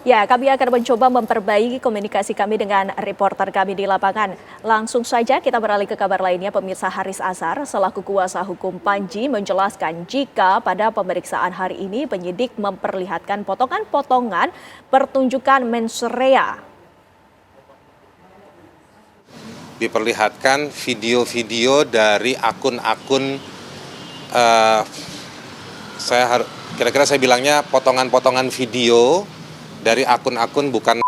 Ya, kami akan mencoba memperbaiki komunikasi kami dengan reporter kami di lapangan. Langsung saja kita beralih ke kabar lainnya. Pemirsa, Haris Azhar selaku kuasa hukum Panji menjelaskan jika pada pemeriksaan hari ini penyidik memperlihatkan potongan-potongan pertunjukan mensrea. Diperlihatkan video-video dari akun-akun, kira-kira saya bilangnya potongan-potongan video dari akun-akun bukan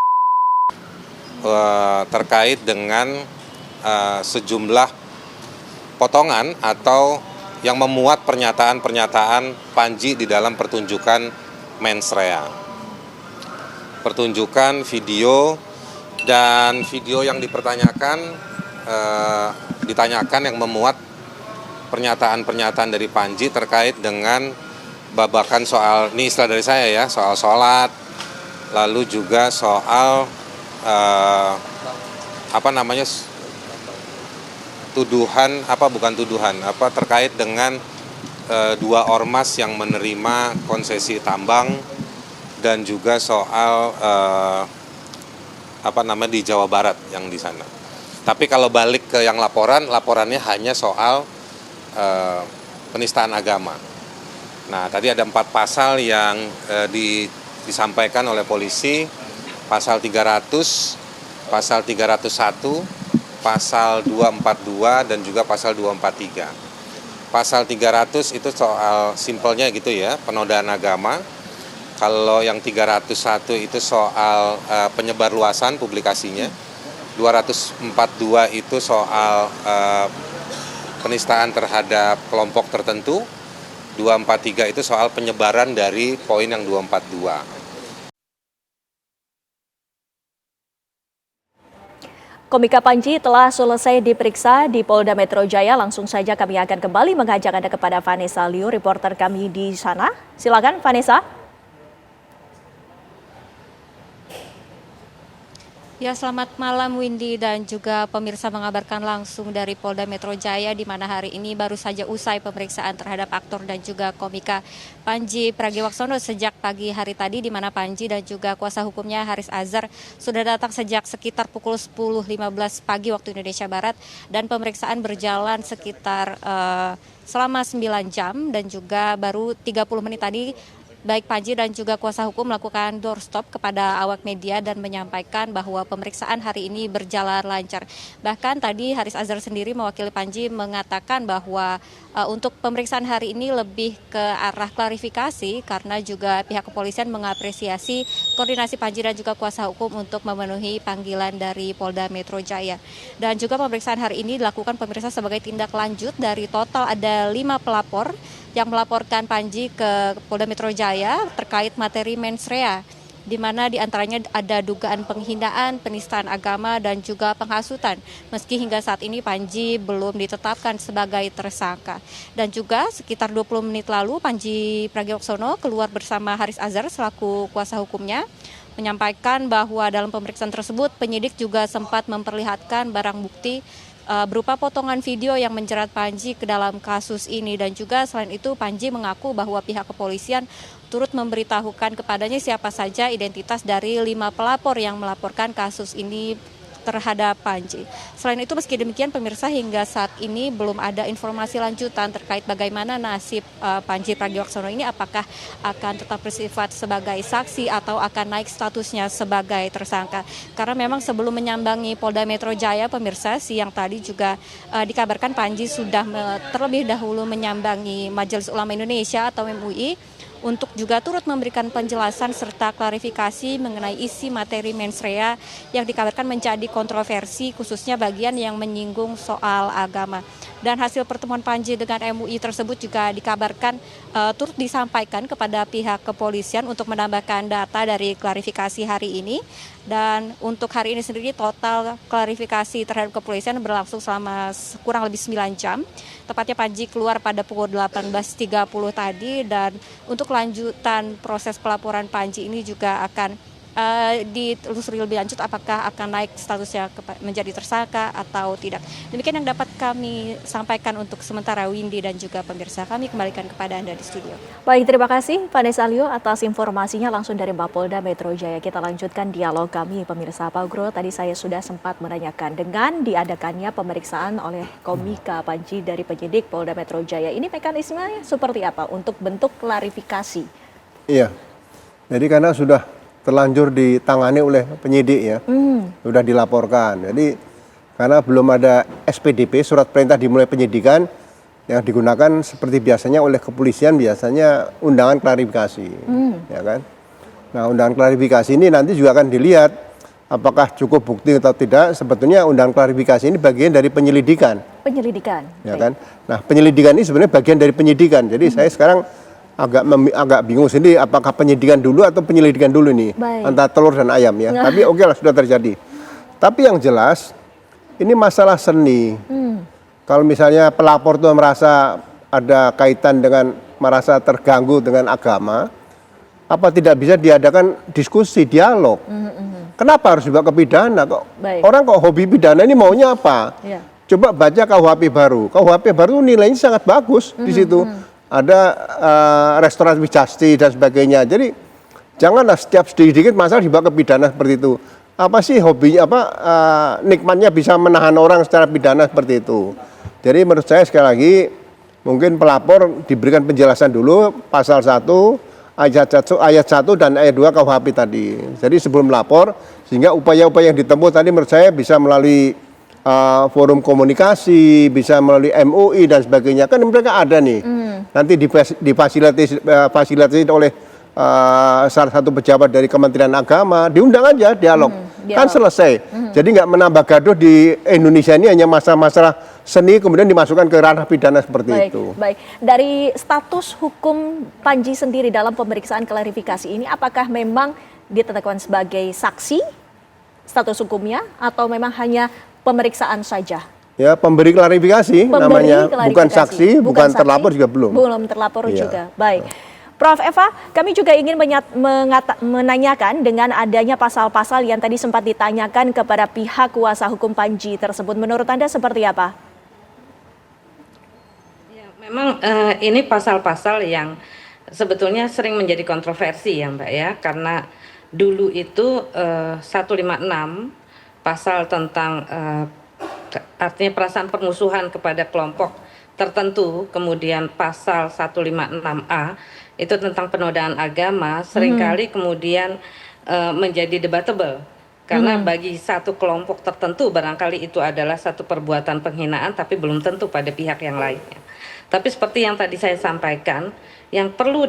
terkait dengan sejumlah potongan atau yang memuat pernyataan-pernyataan Panji di dalam pertunjukan mensrea. Pertunjukan video dan video yang ditanyakan yang memuat pernyataan-pernyataan dari Panji terkait dengan babakan soal, ini istilah dari saya ya, soal sholat, lalu juga soal terkait dengan dua ormas yang menerima konsesi tambang dan juga soal di Jawa Barat yang di sana. Tapi kalau balik ke yang laporannya hanya soal penistaan agama. Nah, tadi ada 4 pasal yang disampaikan oleh polisi, pasal 300, pasal 301, pasal 242, dan juga pasal 243. Pasal 300 itu soal simpelnya gitu ya, penodaan agama. Kalau yang 301 itu soal penyebarluasan publikasinya. 242 itu soal penistaan terhadap kelompok tertentu. 243 itu soal penyebaran dari poin yang 242. Komika Panji telah selesai diperiksa di Polda Metro Jaya. Langsung saja kami akan kembali mengajak Anda kepada Vanessa Liu, reporter kami di sana. Silakan Vanessa. Ya, selamat malam Windy dan juga pemirsa, mengabarkan langsung dari Polda Metro Jaya di mana hari ini baru saja usai pemeriksaan terhadap aktor dan juga komika Panji Pragiwaksono sejak pagi hari tadi, di mana Panji dan juga kuasa hukumnya Haris Azhar sudah datang sejak sekitar pukul 10.15 pagi waktu Indonesia Barat, dan pemeriksaan berjalan sekitar selama 9 jam dan juga baru 30 menit tadi baik Panji dan juga kuasa hukum melakukan doorstop kepada awak media dan menyampaikan bahwa pemeriksaan hari ini berjalan lancar. Bahkan tadi Haris Azhar sendiri mewakili Panji mengatakan bahwa untuk pemeriksaan hari ini lebih ke arah klarifikasi karena juga pihak kepolisian mengapresiasi koordinasi Panji dan juga kuasa hukum untuk memenuhi panggilan dari Polda Metro Jaya. Dan juga pemeriksaan hari ini dilakukan pemirsa sebagai tindak lanjut dari total ada 5 pelapor yang melaporkan Panji ke Polda Metro Jaya terkait materi mens rea, di mana diantaranya ada dugaan penghinaan, penistaan agama, dan juga penghasutan. Meski hingga saat ini Panji belum ditetapkan sebagai tersangka. Dan juga sekitar 20 menit lalu Panji Pragiwaksono keluar bersama Haris Azhar selaku kuasa hukumnya, menyampaikan bahwa dalam pemeriksaan tersebut penyidik juga sempat memperlihatkan barang bukti berupa potongan video yang menjerat Panji ke dalam kasus ini. Dan juga selain itu Panji mengaku bahwa pihak kepolisian turut memberitahukan kepadanya siapa saja identitas dari 5 pelapor yang melaporkan kasus ini terhadap Panji. Selain itu meski demikian pemirsa, hingga saat ini belum ada informasi lanjutan terkait bagaimana nasib Panji Pragiwaksono ini, apakah akan tetap bersifat sebagai saksi atau akan naik statusnya sebagai tersangka. Karena memang sebelum menyambangi Polda Metro Jaya pemirsa, siang tadi juga dikabarkan Panji sudah terlebih dahulu menyambangi Majelis Ulama Indonesia atau MUI untuk juga turut memberikan penjelasan serta klarifikasi mengenai isi materi mens rea yang dikabarkan menjadi kontroversi, khususnya bagian yang menyinggung soal agama. Dan hasil pertemuan Panji dengan MUI tersebut juga dikabarkan turut disampaikan kepada pihak kepolisian untuk menambahkan data dari klarifikasi hari ini. Dan untuk hari ini sendiri total klarifikasi terhadap kepolisian berlangsung selama kurang lebih 9 jam. Tepatnya Panji keluar pada pukul 18.30 tadi, dan untuk kelanjutan proses pelaporan Panji ini juga akan ditelusuri lebih lanjut apakah akan naik statusnya menjadi tersangka atau tidak. Demikian yang dapat kami sampaikan untuk sementara Windy dan juga pemirsa. Kami kembalikan kepada Anda di studio. Baik, terima kasih Vanessa Alio atas informasinya langsung dari Mapolda Metro Jaya. Kita lanjutkan dialog kami pemirsa. Pak Gro, tadi saya sudah sempat menanyakan dengan diadakannya pemeriksaan oleh Komika Panji dari penyidik Polda Metro Jaya. Ini mekanismenya seperti apa untuk bentuk klarifikasi? Iya, jadi karena sudah terlanjur ditangani oleh penyidik ya, sudah dilaporkan. Jadi karena belum ada SPDP, surat perintah dimulai penyidikan, yang digunakan seperti biasanya oleh kepolisian biasanya undangan klarifikasi, ya kan. Nah, undangan klarifikasi ini nanti juga akan dilihat apakah cukup bukti atau tidak. Sebetulnya undangan klarifikasi ini bagian dari penyelidikan. Penyelidikan, ya kan. Nah, penyelidikan ini sebenarnya bagian dari penyidikan. Jadi saya sekarang agak bingung sendiri apakah penyidikan dulu atau penyelidikan dulu nih. Antara telur dan ayam ya. Tapi oke lah, sudah terjadi. Tapi yang jelas ini masalah seni. Kalau misalnya pelapor itu merasa ada kaitan dengan merasa terganggu dengan agama, apa tidak bisa diadakan diskusi, dialog? Kenapa harus dibawa ke pidana? Orang kok hobi pidana ini maunya apa? Coba baca KUHP baru. KUHP baru nilainya sangat bagus di situ. Ada restoratif justice dan sebagainya. Jadi janganlah setiap sedikit masalah dibawa ke pidana seperti itu. Apa sih hobinya, nikmatnya bisa menahan orang secara pidana seperti itu. Jadi menurut saya sekali lagi mungkin pelapor diberikan penjelasan dulu pasal 1 ayat 1 dan ayat 2 KUHP tadi. Jadi sebelum melapor, sehingga upaya-upaya yang ditempuh tadi menurut saya bisa melalui forum komunikasi, bisa melalui MUI dan sebagainya. Kan mereka ada nih. Nanti difasilitasi oleh salah satu pejabat dari Kementerian Agama, diundang aja dialog. Kan selesai. Jadi nggak menambah gaduh di Indonesia ini hanya masalah seni kemudian dimasukkan ke ranah pidana seperti itu. Baik, dari status hukum Panji sendiri dalam pemeriksaan klarifikasi ini, apakah memang ditetapkan sebagai saksi status hukumnya atau memang hanya pemeriksaan saja? Ya, pemberi klarifikasi namanya, bukan saksi, bukan terlapor juga belum. Belum terlapor juga. Baik. Prof. Eva, kami juga ingin menanyakan dengan adanya pasal-pasal yang tadi sempat ditanyakan kepada pihak kuasa hukum Panji tersebut. Menurut Anda seperti apa? Ya, memang ini pasal-pasal yang sebetulnya sering menjadi kontroversi ya Mbak ya. Karena dulu itu 156 pasal tentang artinya perasaan permusuhan kepada kelompok tertentu, kemudian pasal 156A itu tentang penodaan agama seringkali kemudian menjadi debatable karena bagi satu kelompok tertentu barangkali itu adalah satu perbuatan penghinaan tapi belum tentu pada pihak yang lainnya. Tapi seperti yang tadi saya sampaikan, yang perlu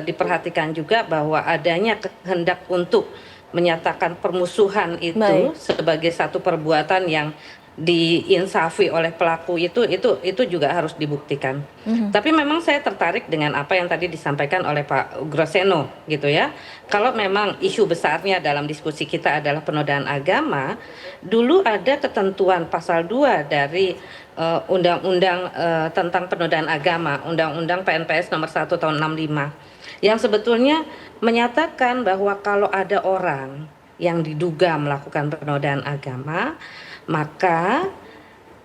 diperhatikan juga bahwa adanya kehendak untuk menyatakan permusuhan itu sebagai satu perbuatan yang diinsafi oleh pelaku itu juga harus dibuktikan. Tapi memang saya tertarik dengan apa yang tadi disampaikan oleh Pak Groseno gitu ya. Kalau memang isu besarnya dalam diskusi kita adalah penodaan agama, dulu ada ketentuan pasal 2 dari Undang-Undang tentang penodaan agama, Undang-Undang PNPS nomor 1 tahun 65, yang sebetulnya menyatakan bahwa kalau ada orang yang diduga melakukan penodaan agama, maka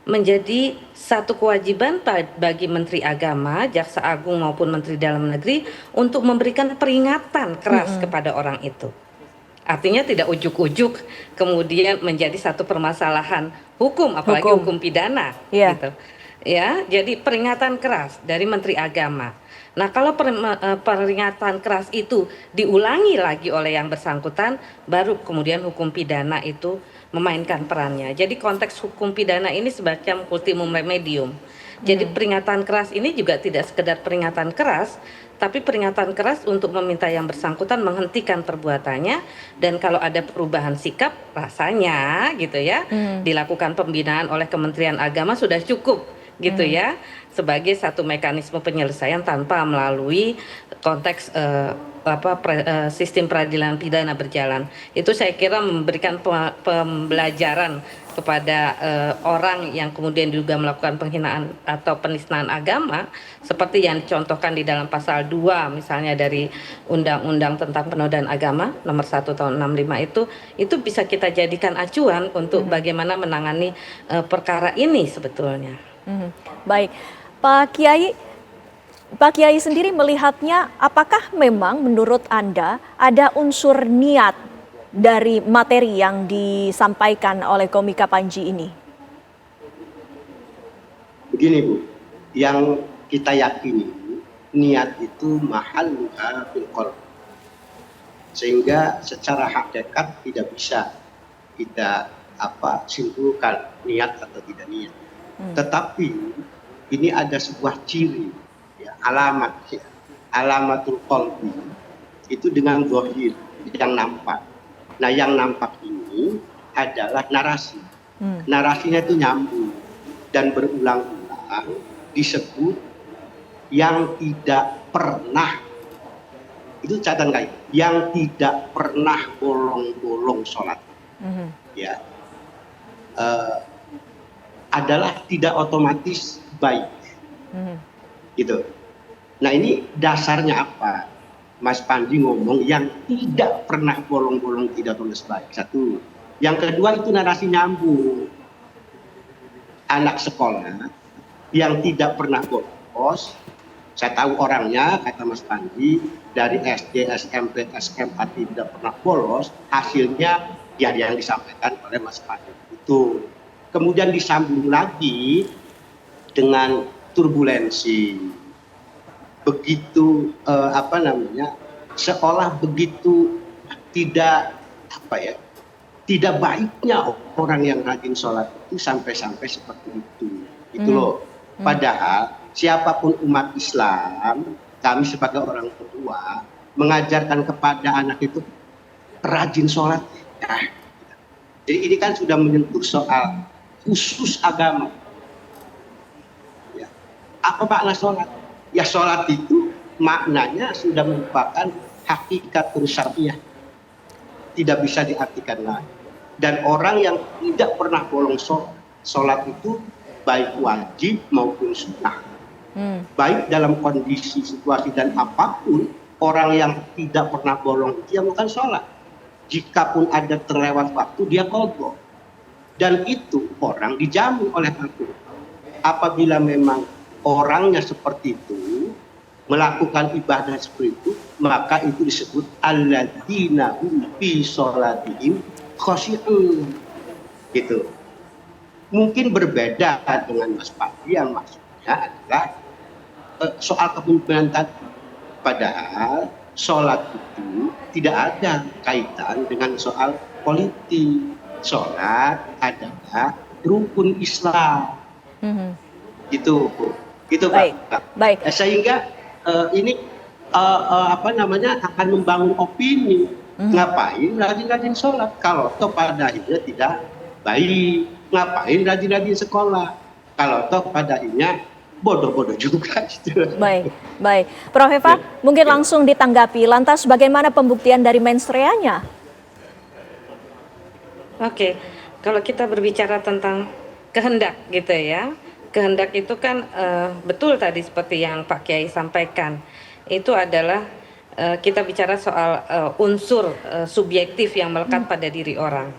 menjadi satu kewajiban bagi Menteri Agama, Jaksa Agung maupun Menteri Dalam Negeri untuk memberikan peringatan keras kepada orang itu. Artinya tidak ujuk-ujuk kemudian menjadi satu permasalahan hukum, apalagi hukum pidana, gitu. Ya, jadi peringatan keras dari Menteri Agama. Nah, kalau peringatan keras itu diulangi lagi oleh yang bersangkutan, baru kemudian hukum pidana itu memainkan perannya. Jadi konteks hukum pidana ini semacam ultimum remedium. Jadi peringatan keras ini juga tidak sekedar peringatan keras, tapi peringatan keras untuk meminta yang bersangkutan menghentikan perbuatannya, dan kalau ada perubahan sikap rasanya gitu ya, dilakukan pembinaan oleh Kementerian Agama sudah cukup gitu ya, sebagai satu mekanisme penyelesaian tanpa melalui konteks sistem peradilan pidana berjalan. Itu saya kira memberikan pembelajaran kepada orang yang kemudian juga melakukan penghinaan atau penistaan agama, seperti yang dicontohkan di dalam pasal 2 misalnya dari Undang-Undang tentang penodaan agama nomor 1 tahun 65 itu bisa kita jadikan acuan untuk bagaimana menangani perkara ini sebetulnya. Baik, Pak Kiai sendiri melihatnya, apakah memang menurut Anda ada unsur niat dari materi yang disampaikan oleh Komika Panji ini? Begini Bu, yang kita yakini niat itu mahal bil qalb, sehingga secara hakikat tidak bisa kita simpulkan niat atau tidak niat. Tetapi ini ada sebuah ciri, ya, alamatul qalbi itu dengan zahir yang nampak. Nah, yang nampak ini adalah narasi. Narasinya itu nyambung dan berulang-ulang disebut yang tidak pernah, itu catatan kayak, yang tidak pernah bolong-bolong sholat, ya, adalah tidak otomatis baik, gitu. Nah, ini dasarnya apa? Mas Panji ngomong yang tidak pernah bolong-bolong tidak tulis baik. Satu. Yang kedua itu narasi nyambung. Anak sekolah yang tidak pernah bolos, saya tahu orangnya, kata Mas Panji, dari SD, SMP, SMA tidak pernah bolos, hasilnya ya yang disampaikan oleh Mas Panji itu. Kemudian disambung lagi dengan turbulensi, begitu seolah begitu tidak tidak baiknya orang yang rajin sholat itu sampai seperti itu loh. Padahal siapapun umat Islam, kami sebagai orang tua mengajarkan kepada anak itu rajin sholat. Nah, jadi ini kan sudah menyentuh soal khusus agama. Ya. Apa makna sholat? Ya, sholat itu maknanya sudah merupakan hakikat syariah, tidak bisa diartikan lain. Dan orang yang tidak pernah bolong sholat itu baik wajib maupun sunnah, baik dalam kondisi situasi dan apapun, orang yang tidak pernah bolong dia bukan sholat. Jikapun ada terlewat waktu dia qadha. Dan itu orang dijamin oleh Al-Quran. Apabila memang orangnya seperti itu, melakukan ibadah seperti itu, maka itu disebut alladzina hum fi sholatihim khashi'un. Gitu. Mungkin berbeda dengan Mas Panji yang maksudnya adalah soal kepemimpinan tadi. Padahal sholat itu tidak ada kaitan dengan soal politik. Sholat adalah rukun Islam. Gitu Baik. Pak. Baik. Sehingga ini akan membangun opini. Ngapain rajin-rajin sholat kalau toh pada akhirnya tidak baik. ngapain rajin-rajin sekolah? Kalau toh pada akhirnya bodoh-bodoh juga. Gitu. Baik, baik. Prof. Eva, mungkin langsung ditanggapi. Lantas bagaimana pembuktian dari mens reanya? Oke, kalau kita berbicara tentang kehendak gitu ya, kehendak itu kan betul tadi seperti yang Pak Kiai sampaikan, itu adalah kita bicara soal unsur subjektif yang melekat pada diri orang.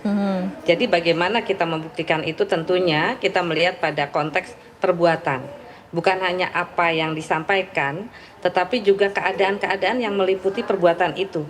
Jadi bagaimana kita membuktikan itu, tentunya kita melihat pada konteks perbuatan. Bukan hanya apa yang disampaikan, tetapi juga keadaan-keadaan yang meliputi perbuatan itu.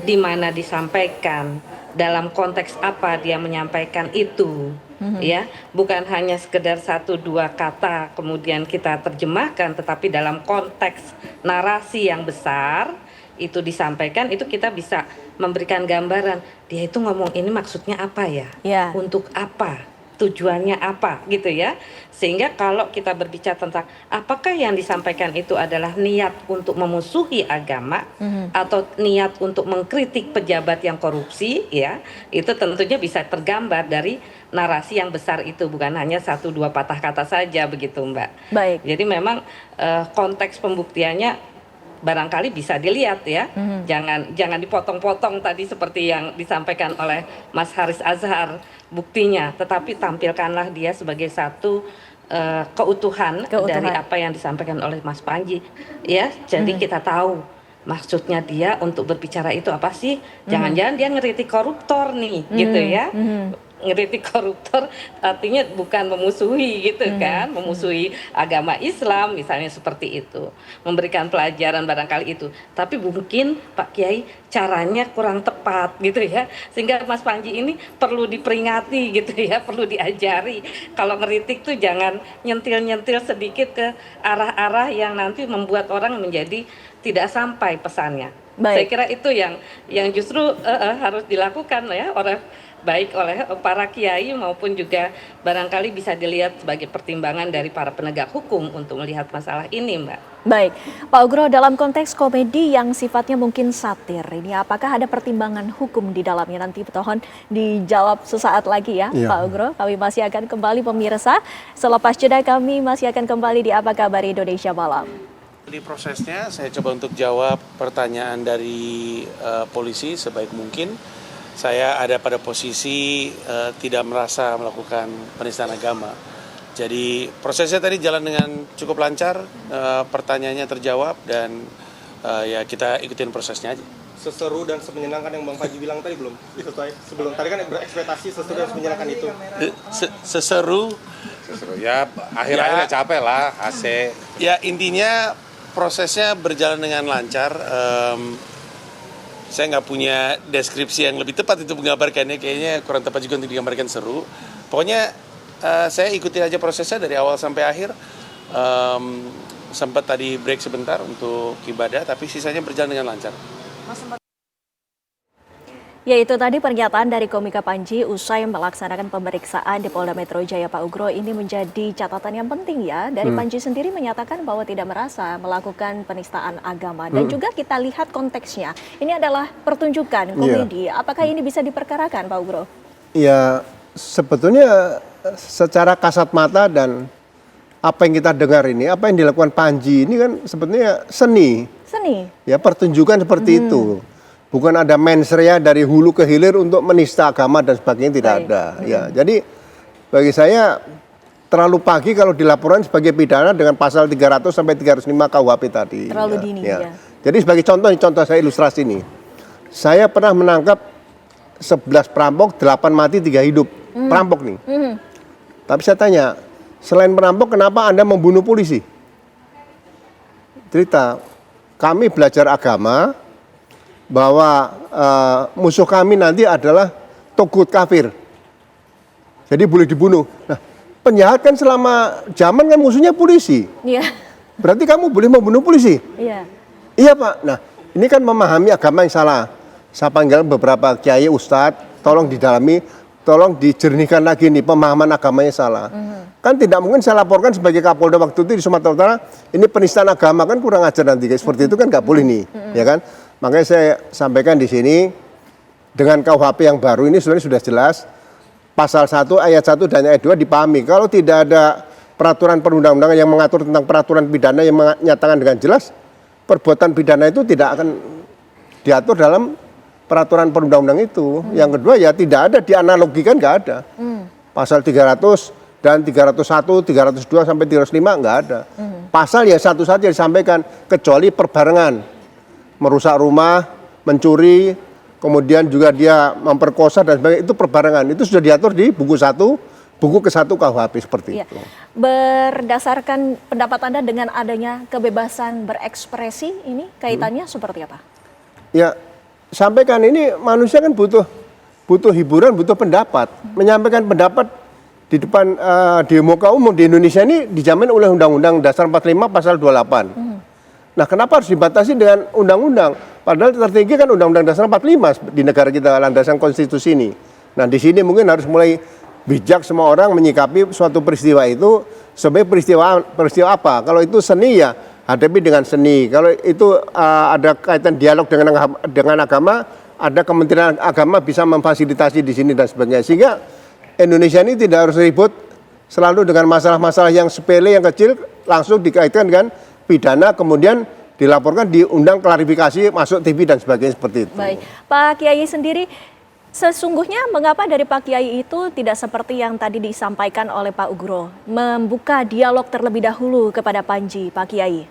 Di mana disampaikan, dalam konteks apa dia menyampaikan itu. Ya, bukan hanya sekedar 1-2 kata kemudian kita terjemahkan, tetapi dalam konteks narasi yang besar itu disampaikan, itu kita bisa memberikan gambaran dia itu ngomong ini maksudnya apa ya, untuk apa, tujuannya apa gitu ya. Sehingga kalau kita berbicara tentang apakah yang disampaikan itu adalah niat untuk memusuhi agama atau niat untuk mengkritik pejabat yang korupsi, ya itu tentunya bisa tergambar dari narasi yang besar itu, bukan hanya 1-2 patah kata saja begitu Mbak. Baik. Jadi memang konteks pembuktiannya barangkali bisa dilihat ya, jangan dipotong-potong tadi seperti yang disampaikan oleh Mas Haris Azhar buktinya, tetapi tampilkanlah dia sebagai satu keutuhan dari apa yang disampaikan oleh Mas Panji ya. Jadi kita tahu maksudnya dia untuk berbicara itu apa sih, jangan-jangan dia ngeritik koruptor nih gitu ya. Ngeritik koruptor artinya bukan memusuhi gitu kan, memusuhi agama Islam misalnya seperti itu, memberikan pelajaran barangkali itu, tapi mungkin Pak Kiai caranya kurang tepat gitu ya, sehingga Mas Panji ini perlu diperingati gitu ya, perlu diajari kalau ngeritik tuh jangan nyentil-nyentil sedikit ke arah-arah yang nanti membuat orang menjadi tidak sampai pesannya. Saya kira itu yang justru harus dilakukan ya baik oleh para kiai maupun juga barangkali bisa dilihat sebagai pertimbangan dari para penegak hukum untuk melihat masalah ini, Mbak. Baik, Pak Ugro, dalam konteks komedi yang sifatnya mungkin satir ini, apakah ada pertimbangan hukum di dalamnya? Nanti mohon dijawab sesaat lagi ya, Pak Ugro. Kami masih akan kembali pemirsa. Selepas jeda kami masih akan kembali di Apa Kabar Indonesia Malam. Di prosesnya saya coba untuk jawab pertanyaan dari polisi sebaik mungkin. Saya ada pada posisi tidak merasa melakukan penistaan agama. Jadi prosesnya tadi jalan dengan cukup lancar, pertanyaannya terjawab dan ya kita ikutin prosesnya aja. Seseru dan semenyenangkan yang Bang Panji bilang tadi belum sesuai sebelum tadi kan berekspektasi seseru dan semenyenangkan itu. Seseru ya akhir-akhirnya capek lah AC. Ya intinya prosesnya berjalan dengan lancar. Saya nggak punya deskripsi yang lebih tepat itu menggambarkannya, kayaknya kurang tepat juga untuk digambarkan seru. Pokoknya saya ikuti aja prosesnya dari awal sampai akhir. Sempat tadi break sebentar untuk ibadah, tapi sisanya berjalan dengan lancar. Ya, itu tadi pernyataan dari Komika Panji usai melaksanakan pemeriksaan di Polda Metro Jaya. Pak Ugro, ini menjadi catatan yang penting ya. Dari Panji sendiri menyatakan bahwa tidak merasa melakukan penistaan agama. Dan juga kita lihat konteksnya. Ini adalah pertunjukan komedi. Apakah ini bisa diperkarakan, Pak Ugro? Ya, sebetulnya secara kasat mata dan apa yang kita dengar ini, apa yang dilakukan Panji ini kan sebetulnya seni. Seni? Ya, pertunjukan seperti itu. Bukan ada mens rea dari hulu ke hilir untuk menista agama dan sebagainya, tidak ada. Ya, jadi bagi saya terlalu pagi kalau dilaporkan sebagai pidana dengan pasal 300 sampai 305 KUHP tadi. Terlalu dini ya. Jadi sebagai contoh saya ilustrasi ini. Saya pernah menangkap 11 perampok, 8 mati, 3 hidup. Perampok nih. Tapi saya tanya, selain perampok kenapa Anda membunuh polisi? Cerita, kami belajar agama bahwa musuh kami nanti adalah togut kafir. Jadi boleh dibunuh. Nah, penjahat kan selama zaman kan musuhnya polisi. Iya. Berarti kamu boleh membunuh polisi? Iya. Iya Pak. Nah, ini kan memahami agama yang salah. Saya panggil beberapa kiai ustadz, tolong didalami, tolong dijernihkan lagi nih pemahaman agamanya salah. Kan tidak mungkin saya laporkan sebagai Kapolda waktu itu di Sumatera Utara, ini penistaan agama, kan kurang ajar nanti. Seperti itu kan nggak boleh nih, ya kan? Makanya saya sampaikan di sini, dengan KUHP yang baru ini sebenarnya sudah jelas, pasal 1 ayat 1 dan ayat 2 dipahami. Kalau tidak ada peraturan perundang-undangan yang mengatur tentang peraturan pidana yang menyatakan dengan jelas, perbuatan pidana itu tidak akan diatur dalam peraturan perundang-undangan itu. Yang kedua ya tidak ada, dianalogikan nggak ada. Pasal 300 dan 301, 302 sampai 305 nggak ada. Pasal ya satu saja disampaikan, kecuali perbarengan, merusak rumah, mencuri, kemudian juga dia memperkosa dan sebagainya, itu perbarengan. Itu sudah diatur di buku ke-1 KUHP seperti itu. Berdasarkan pendapat Anda dengan adanya kebebasan berekspresi ini kaitannya seperti apa? Ya, sampaikan ini manusia kan butuh hiburan, butuh pendapat. Menyampaikan pendapat di depan di muka umum di Indonesia ini dijamin oleh Undang-Undang Dasar 45 pasal 28. Nah, kenapa harus dibatasi dengan undang-undang? Padahal tertinggi kan Undang-Undang Dasar 45 di negara kita, landasan konstitusi ini. Nah, di sini mungkin harus mulai bijak semua orang menyikapi suatu peristiwa itu sebagai peristiwa apa. Kalau itu seni ya hadapi dengan seni. Kalau itu ada kaitan dialog dengan agama, ada Kementerian Agama bisa memfasilitasi di sini dan sebagainya. Sehingga Indonesia ini tidak harus ribut selalu dengan masalah-masalah yang sepele, yang kecil, langsung dikaitkan dengan pidana, kemudian dilaporkan, diundang klarifikasi, masuk TV dan sebagainya seperti itu. Baik, Pak Kiai sendiri, sesungguhnya mengapa dari Pak Kiai itu tidak seperti yang tadi disampaikan oleh Pak Ugro, membuka dialog terlebih dahulu kepada Panji, Pak Kiai?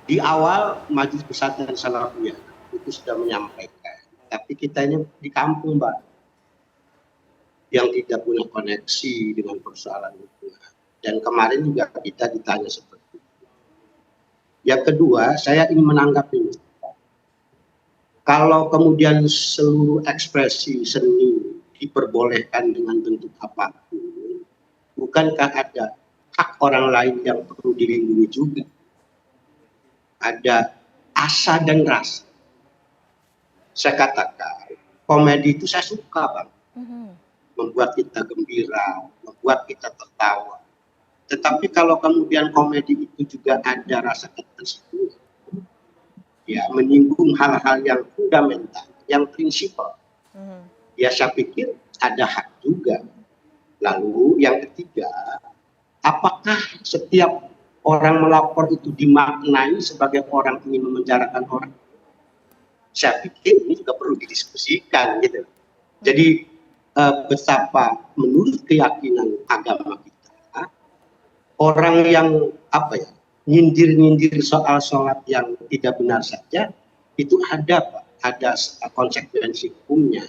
Di awal Majelis Pesantren Salafiyah itu sudah menyampaikan, tapi kita ini di kampung, Mbak, yang tidak punya koneksi dengan persoalan itu. Dan kemarin juga kita ditanya seperti itu. Yang kedua, saya ingin menanggapi ini. Kalau kemudian seluruh ekspresi seni diperbolehkan dengan bentuk apapun, bukankah ada hak orang lain yang perlu dilindungi juga? Ada asa dan rasa. Saya katakan, komedi itu saya suka, Bang. Membuat kita gembira, membuat kita tertawa. Tetapi kalau kemudian komedi itu juga ada rasa ketersinggungan, ya menyinggung hal-hal yang fundamental, yang prinsipal, ya saya pikir ada hak juga. Lalu yang ketiga, apakah setiap orang melapor itu dimaknai sebagai orang ingin memenjarakan orang? Saya pikir ini juga perlu didiskusikan gitu. Jadi betapa menurut keyakinan agama kita, orang yang nyindir-nyindir soal sholat yang tidak benar saja itu ada, Pak, ada konsekuensi hukumnya.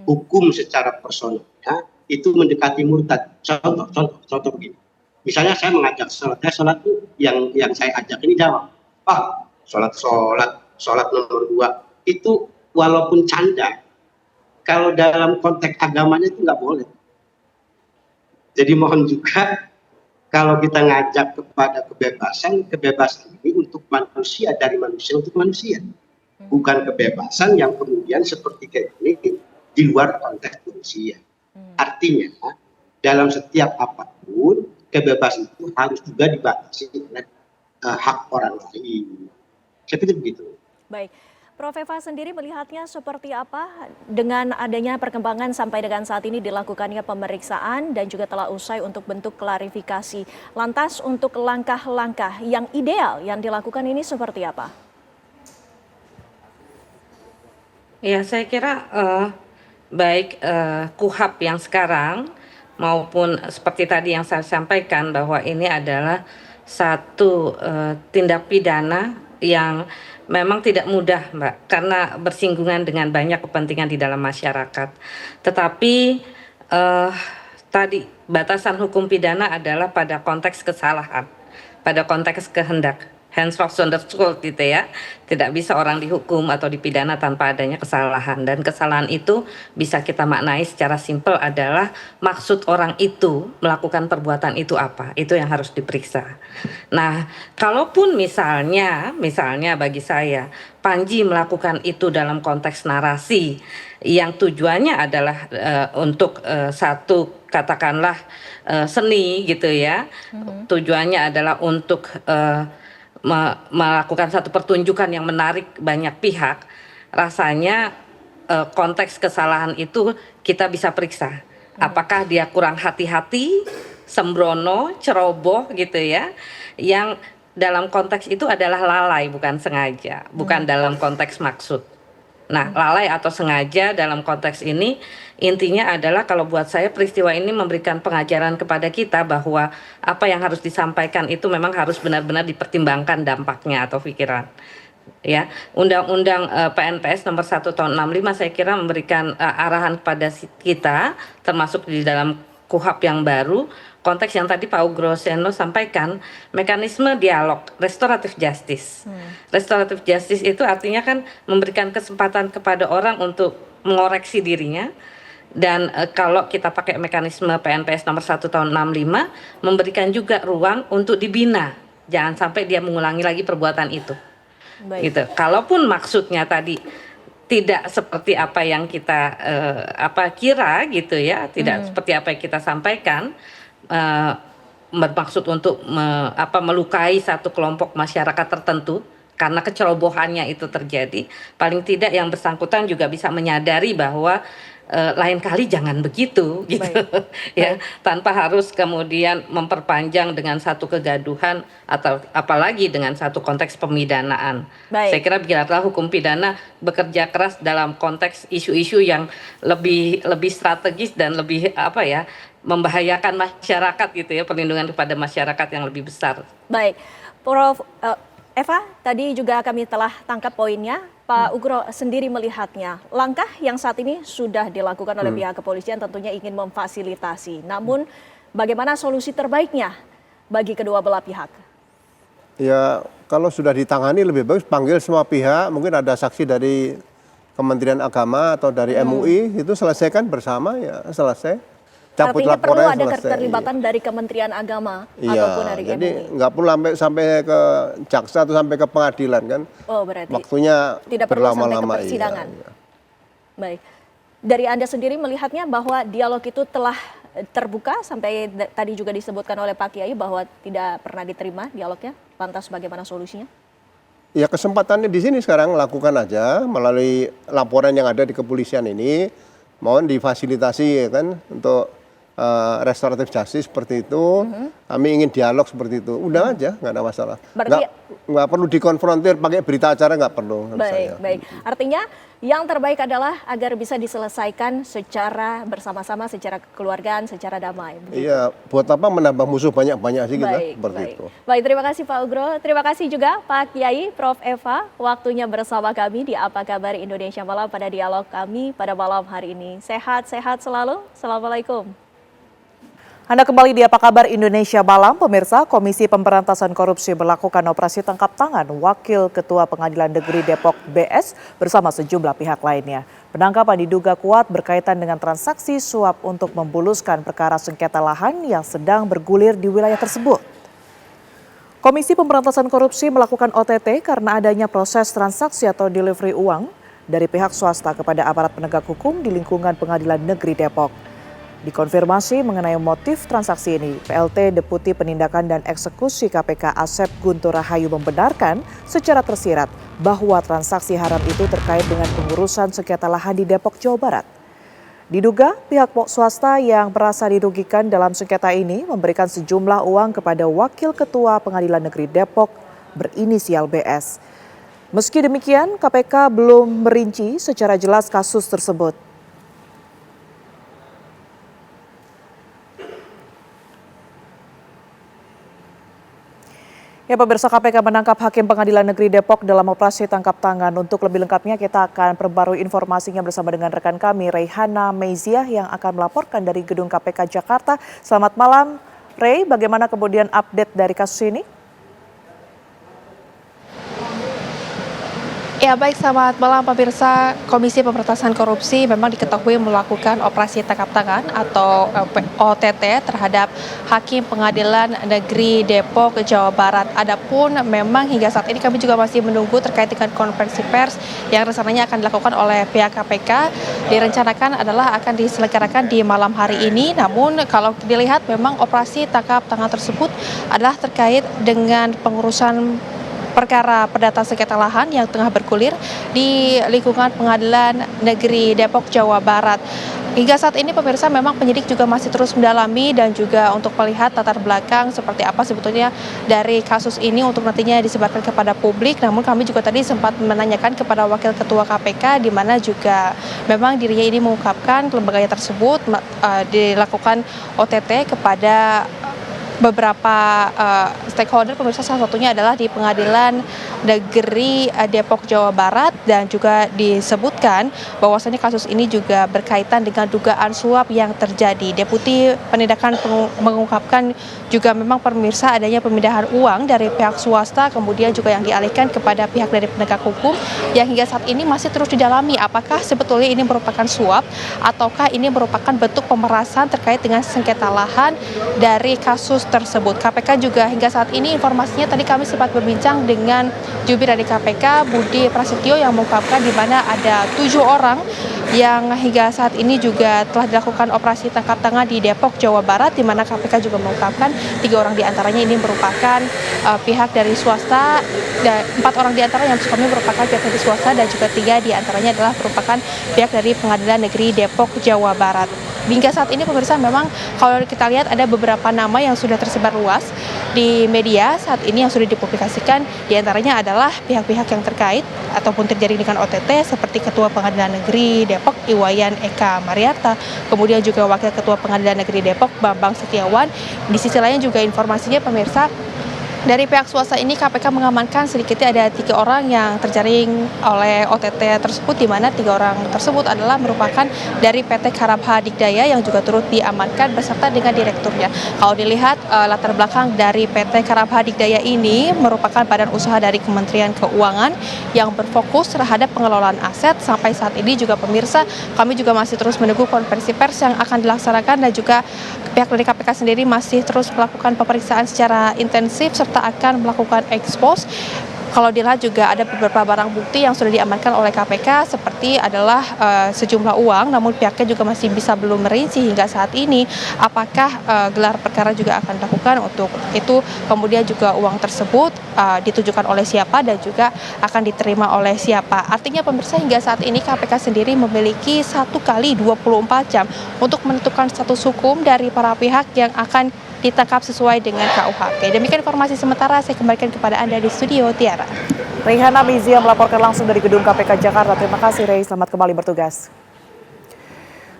Hukum secara personalnya itu mendekati murtad. Contoh begini. Misalnya saya mengajak sholat itu yang saya ajak ini jawab, sholat nomor 2 itu walaupun canda, kalau dalam konteks agamanya itu nggak boleh. Jadi mohon juga kalau kita ngajak kepada kebebasan ini untuk manusia, dari manusia untuk manusia. Bukan kebebasan yang kemudian seperti kayak ini di luar konteks manusia. Artinya dalam setiap apapun kebebasan itu harus juga dibatasi oleh hak orang lain. Saya pikir begitu. Baik. Prof. Eva sendiri melihatnya seperti apa dengan adanya perkembangan sampai dengan saat ini dilakukannya pemeriksaan dan juga telah usai untuk bentuk klarifikasi. Lantas untuk langkah-langkah yang ideal yang dilakukan ini seperti apa? Ya, saya kira baik KUHP yang sekarang maupun seperti tadi yang saya sampaikan bahwa ini adalah satu tindak pidana yang memang tidak mudah, Mbak, karena bersinggungan dengan banyak kepentingan di dalam masyarakat. Tetapi tadi batasan hukum pidana adalah pada konteks kesalahan, pada konteks kehendak. Henceforth understood gitu ya. Tidak bisa orang dihukum atau dipidana tanpa adanya kesalahan. Dan kesalahan itu bisa kita maknai secara simpel adalah maksud orang itu melakukan perbuatan itu apa. Itu yang harus diperiksa. Nah, kalaupun misalnya bagi saya Panji melakukan itu dalam konteks narasi yang tujuannya adalah untuk satu katakanlah seni gitu ya. Tujuannya adalah untuk melakukan satu pertunjukan yang menarik banyak pihak, rasanya konteks kesalahan itu kita bisa periksa. Apakah dia kurang hati-hati, sembrono, ceroboh gitu ya, yang dalam konteks itu adalah lalai bukan sengaja, bukan dalam konteks maksud. Nah, lalai atau sengaja dalam konteks ini intinya adalah kalau buat saya peristiwa ini memberikan pengajaran kepada kita bahwa apa yang harus disampaikan itu memang harus benar-benar dipertimbangkan dampaknya atau pikiran. Ya, Undang-Undang PNPS nomor 1 tahun 65 saya kira memberikan arahan kepada kita termasuk di dalam KUHAP yang baru, konteks yang tadi Pak Ugro Seno sampaikan, mekanisme dialog restoratif justice. Restoratif justice itu artinya kan memberikan kesempatan kepada orang untuk mengoreksi dirinya, dan kalau kita pakai mekanisme PNPS nomor 1 tahun 65 memberikan juga ruang untuk dibina, jangan sampai dia mengulangi lagi perbuatan itu. Gitu. Kalaupun maksudnya tadi tidak seperti apa yang kita kira gitu ya, tidak seperti apa yang kita sampaikan, bermaksud untuk melukai satu kelompok masyarakat tertentu karena kecerobohannya itu terjadi, paling tidak yang bersangkutan juga bisa menyadari bahwa lain kali jangan begitu gitu ya, tanpa harus kemudian memperpanjang dengan satu kegaduhan atau apalagi dengan satu konteks pemidanaan. Saya kira biarlah hukum pidana bekerja keras dalam konteks isu-isu yang lebih strategis dan lebih membahayakan masyarakat gitu ya, perlindungan kepada masyarakat yang lebih besar. Baik, Prof. Eva, tadi juga kami telah tangkap poinnya. Pak Ugro sendiri melihatnya, langkah yang saat ini sudah dilakukan oleh pihak kepolisian tentunya ingin memfasilitasi. Namun bagaimana solusi terbaiknya bagi kedua belah pihak? Ya, kalau sudah ditangani lebih bagus panggil semua pihak, mungkin ada saksi dari Kementerian Agama atau dari MUI, itu selesaikan bersama ya, selesai. Cabut Artinya perlu ada selesai. keterlibatan dari Kementerian Agama ataupun dari MUI. Jadi nggak perlu sampai ke jaksa atau sampai ke pengadilan kan. Oh, berarti waktunya tidak perlu sampai ke berlama-lama. persidangan. Iya. Baik. Dari Anda sendiri melihatnya bahwa dialog itu telah terbuka sampai tadi juga disebutkan oleh Pak Kiai bahwa tidak pernah diterima dialognya. Lantas bagaimana solusinya? Ya kesempatannya di sini sekarang lakukan aja melalui laporan yang ada di kepolisian ini, mohon difasilitasi ya kan untuk restoratif justice seperti itu, kami ingin dialog seperti itu, udah aja nggak ada masalah. Nggak perlu dikonfrontir pakai berita acara, nggak perlu. Baik. Artinya yang terbaik adalah agar bisa diselesaikan secara bersama-sama, secara kekeluargaan, secara damai. Iya, buat apa menambah musuh banyak-banyak sih kita seperti itu. Baik, terima kasih Pak Ugro, terima kasih juga Pak Kiai, Prof. Eva, waktunya bersama kami di Apa Kabar Indonesia Malam pada dialog kami pada malam hari ini. Sehat-sehat selalu, Assalamualaikum. Anda kembali di Apa Kabar Indonesia Malam, pemirsa. Komisi Pemberantasan Korupsi melakukan operasi tangkap tangan Wakil Ketua Pengadilan Negeri Depok BS bersama sejumlah pihak lainnya. Penangkapan diduga kuat berkaitan dengan transaksi suap untuk membuluskan perkara sengketa lahan yang sedang bergulir di wilayah tersebut. Komisi Pemberantasan Korupsi melakukan OTT karena adanya proses transaksi atau delivery uang dari pihak swasta kepada aparat penegak hukum di lingkungan Pengadilan Negeri Depok. Dikonfirmasi mengenai motif transaksi ini, PLT Deputi Penindakan dan Eksekusi KPK Asep Guntur Rahayu membenarkan secara tersirat bahwa transaksi haram itu terkait dengan pengurusan sengketa lahan di Depok, Jawa Barat. Diduga pihak swasta yang merasa dirugikan dalam sengketa ini memberikan sejumlah uang kepada Wakil Ketua Pengadilan Negeri Depok berinisial BS. Meski demikian, KPK belum merinci secara jelas kasus tersebut. Ya, pemirsa, KPK menangkap Hakim Pengadilan Negeri Depok dalam operasi tangkap tangan. Untuk lebih lengkapnya kita akan perbarui informasinya bersama dengan rekan kami Reihana Meiziah yang akan melaporkan dari Gedung KPK Jakarta. Selamat malam, Rey. Bagaimana kemudian update dari kasus ini? Ya, baik, selamat malam pemirsa. Komisi Pemberantasan Korupsi memang diketahui melakukan operasi tangkap tangan atau OTT terhadap Hakim Pengadilan Negeri Depok, Jawa Barat. Adapun memang hingga saat ini kami juga masih menunggu terkait dengan konferensi pers yang rencananya akan dilakukan oleh pihak KPK. Direncanakan adalah akan diselenggarakan di malam hari ini. Namun kalau dilihat memang operasi tangkap tangan tersebut adalah terkait dengan pengurusan perkara perdata sengketa lahan yang tengah bergulir di lingkungan Pengadilan Negeri Depok, Jawa Barat. Hingga saat ini pemirsa memang penyidik juga masih terus mendalami dan juga untuk melihat latar belakang seperti apa sebetulnya dari kasus ini untuk nantinya disebarkan kepada publik. Namun kami juga tadi sempat menanyakan kepada Wakil Ketua KPK di mana juga memang dirinya ini mengungkapkan lembaganya tersebut dilakukan OTT kepada beberapa stakeholder pemirsa, salah satunya adalah di Pengadilan Negeri Depok, Jawa Barat, dan juga disebutkan bahwasannya kasus ini juga berkaitan dengan dugaan suap yang terjadi. Deputi Penindakan mengungkapkan juga memang pemirsa adanya pemindahan uang dari pihak swasta kemudian juga yang dialihkan kepada pihak dari penegak hukum yang hingga saat ini masih terus didalami apakah sebetulnya ini merupakan suap ataukah ini merupakan bentuk pemerasan terkait dengan sengketa lahan dari kasus tersebut. KPK juga hingga saat ini informasinya tadi kami sempat berbincang dengan jubir dari KPK Budi Prasetyo yang mengungkapkan di mana ada 7 orang yang hingga saat ini juga telah dilakukan operasi tangkap tangan di Depok, Jawa Barat, di mana KPK juga mengungkapkan 3 orang diantaranya ini merupakan pihak dari swasta, dan 4 orang diantaranya yang kami merupakan pihak dari swasta dan juga 3 diantaranya adalah merupakan pihak dari Pengadilan Negeri Depok, Jawa Barat. Hingga saat ini pemirsa memang kalau kita lihat ada beberapa nama yang sudah tersebar luas di media saat ini yang sudah dipublikasikan, diantaranya adalah pihak-pihak yang terkait ataupun terjadi dengan OTT seperti Ketua Pengadilan Negeri Depok Iwayan Eka Mariarta, kemudian juga Wakil Ketua Pengadilan Negeri Depok Bambang Setiawan. Di sisi lain juga informasinya pemirsa, dari pihak swasta ini KPK mengamankan sedikitnya ada 3 orang yang terjaring oleh OTT tersebut, di mana 3 orang tersebut adalah merupakan dari PT Karabha Dikdaya yang juga turut diamankan beserta dengan direkturnya. Kalau dilihat latar belakang dari PT Karabha Dikdaya ini merupakan badan usaha dari Kementerian Keuangan yang berfokus terhadap pengelolaan aset. Sampai saat ini juga pemirsa, kami juga masih terus menunggu konferensi pers yang akan dilaksanakan dan juga pihak dari KPK sendiri masih terus melakukan pemeriksaan secara intensif serta akan melakukan ekspos. Kalau dilihat juga ada beberapa barang bukti yang sudah diamankan oleh KPK seperti adalah sejumlah uang, namun pihaknya juga masih bisa belum merinci hingga saat ini apakah gelar perkara juga akan dilakukan untuk itu, kemudian juga uang tersebut ditujukan oleh siapa dan juga akan diterima oleh siapa. Artinya pemirsa, hingga saat ini KPK sendiri memiliki 1 kali 24 jam untuk menentukan status hukum dari para pihak yang akan ditangkap sesuai dengan KUHP. Demikian informasi sementara, saya kembalikan kepada Anda di studio, Tiara. Rehana Mizia melaporkan langsung dari Gedung KPK Jakarta. Terima kasih, Rey. Selamat kembali bertugas.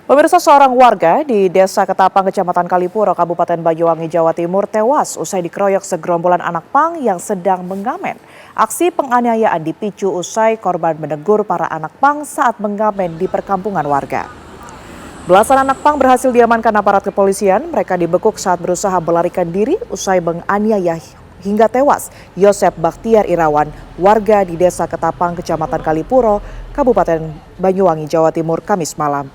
Pemirsa, seorang warga di Desa Ketapang, Kecamatan Kalipuro, Kabupaten Banyuwangi, Jawa Timur tewas usai dikeroyok segerombolan anak pang yang sedang mengamen. Aksi penganiayaan dipicu usai korban menegur para anak pang saat mengamen di perkampungan warga. Belasan anak pang berhasil diamankan aparat kepolisian. Mereka dibekuk saat berusaha melarikan diri usai menganiaya hingga tewas Yosep Bakhtiar Irawan, warga di Desa Ketapang, Kecamatan Kalipuro, Kabupaten Banyuwangi, Jawa Timur, Kamis malam.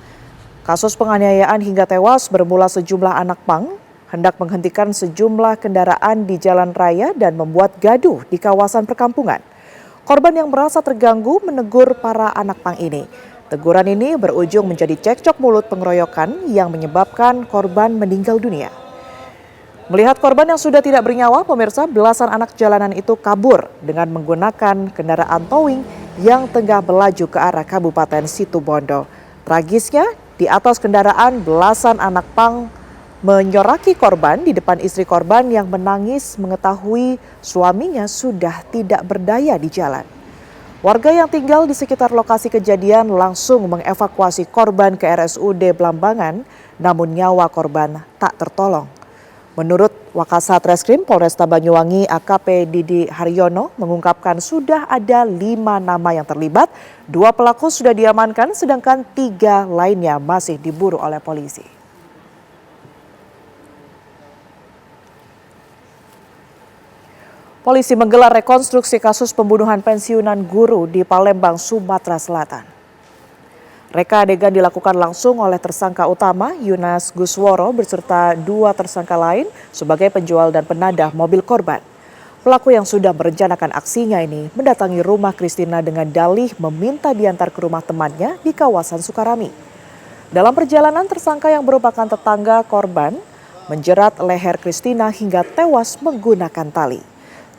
Kasus penganiayaan hingga tewas bermula sejumlah anak pang hendak menghentikan sejumlah kendaraan di jalan raya dan membuat gaduh di kawasan perkampungan. Korban yang merasa terganggu menegur para anak pang ini. Teguran ini berujung menjadi cekcok mulut pengeroyokan yang menyebabkan korban meninggal dunia. Melihat korban yang sudah tidak bernyawa, pemirsa, belasan anak jalanan itu kabur dengan menggunakan kendaraan towing yang tengah melaju ke arah Kabupaten Situbondo. Tragisnya, di atas kendaraan belasan anak pang menyoraki korban di depan istri korban yang menangis mengetahui suaminya sudah tidak berdaya di jalan. Warga yang tinggal di sekitar lokasi kejadian langsung mengevakuasi korban ke RSUD Blambangan, namun nyawa korban tak tertolong. Menurut Wakasat Reskrim Polresta Banyuwangi AKP Didi Haryono mengungkapkan sudah ada 5 nama yang terlibat, 2 pelaku sudah diamankan sedangkan 3 lainnya masih diburu oleh polisi. Polisi menggelar rekonstruksi kasus pembunuhan pensiunan guru di Palembang, Sumatera Selatan. Reka adegan dilakukan langsung oleh tersangka utama Yunas Gusworo beserta 2 tersangka lain sebagai penjual dan penadah mobil korban. Pelaku yang sudah merencanakan aksinya ini mendatangi rumah Kristina dengan dalih meminta diantar ke rumah temannya di kawasan Sukarami. Dalam perjalanan, tersangka yang merupakan tetangga korban menjerat leher Kristina hingga tewas menggunakan tali.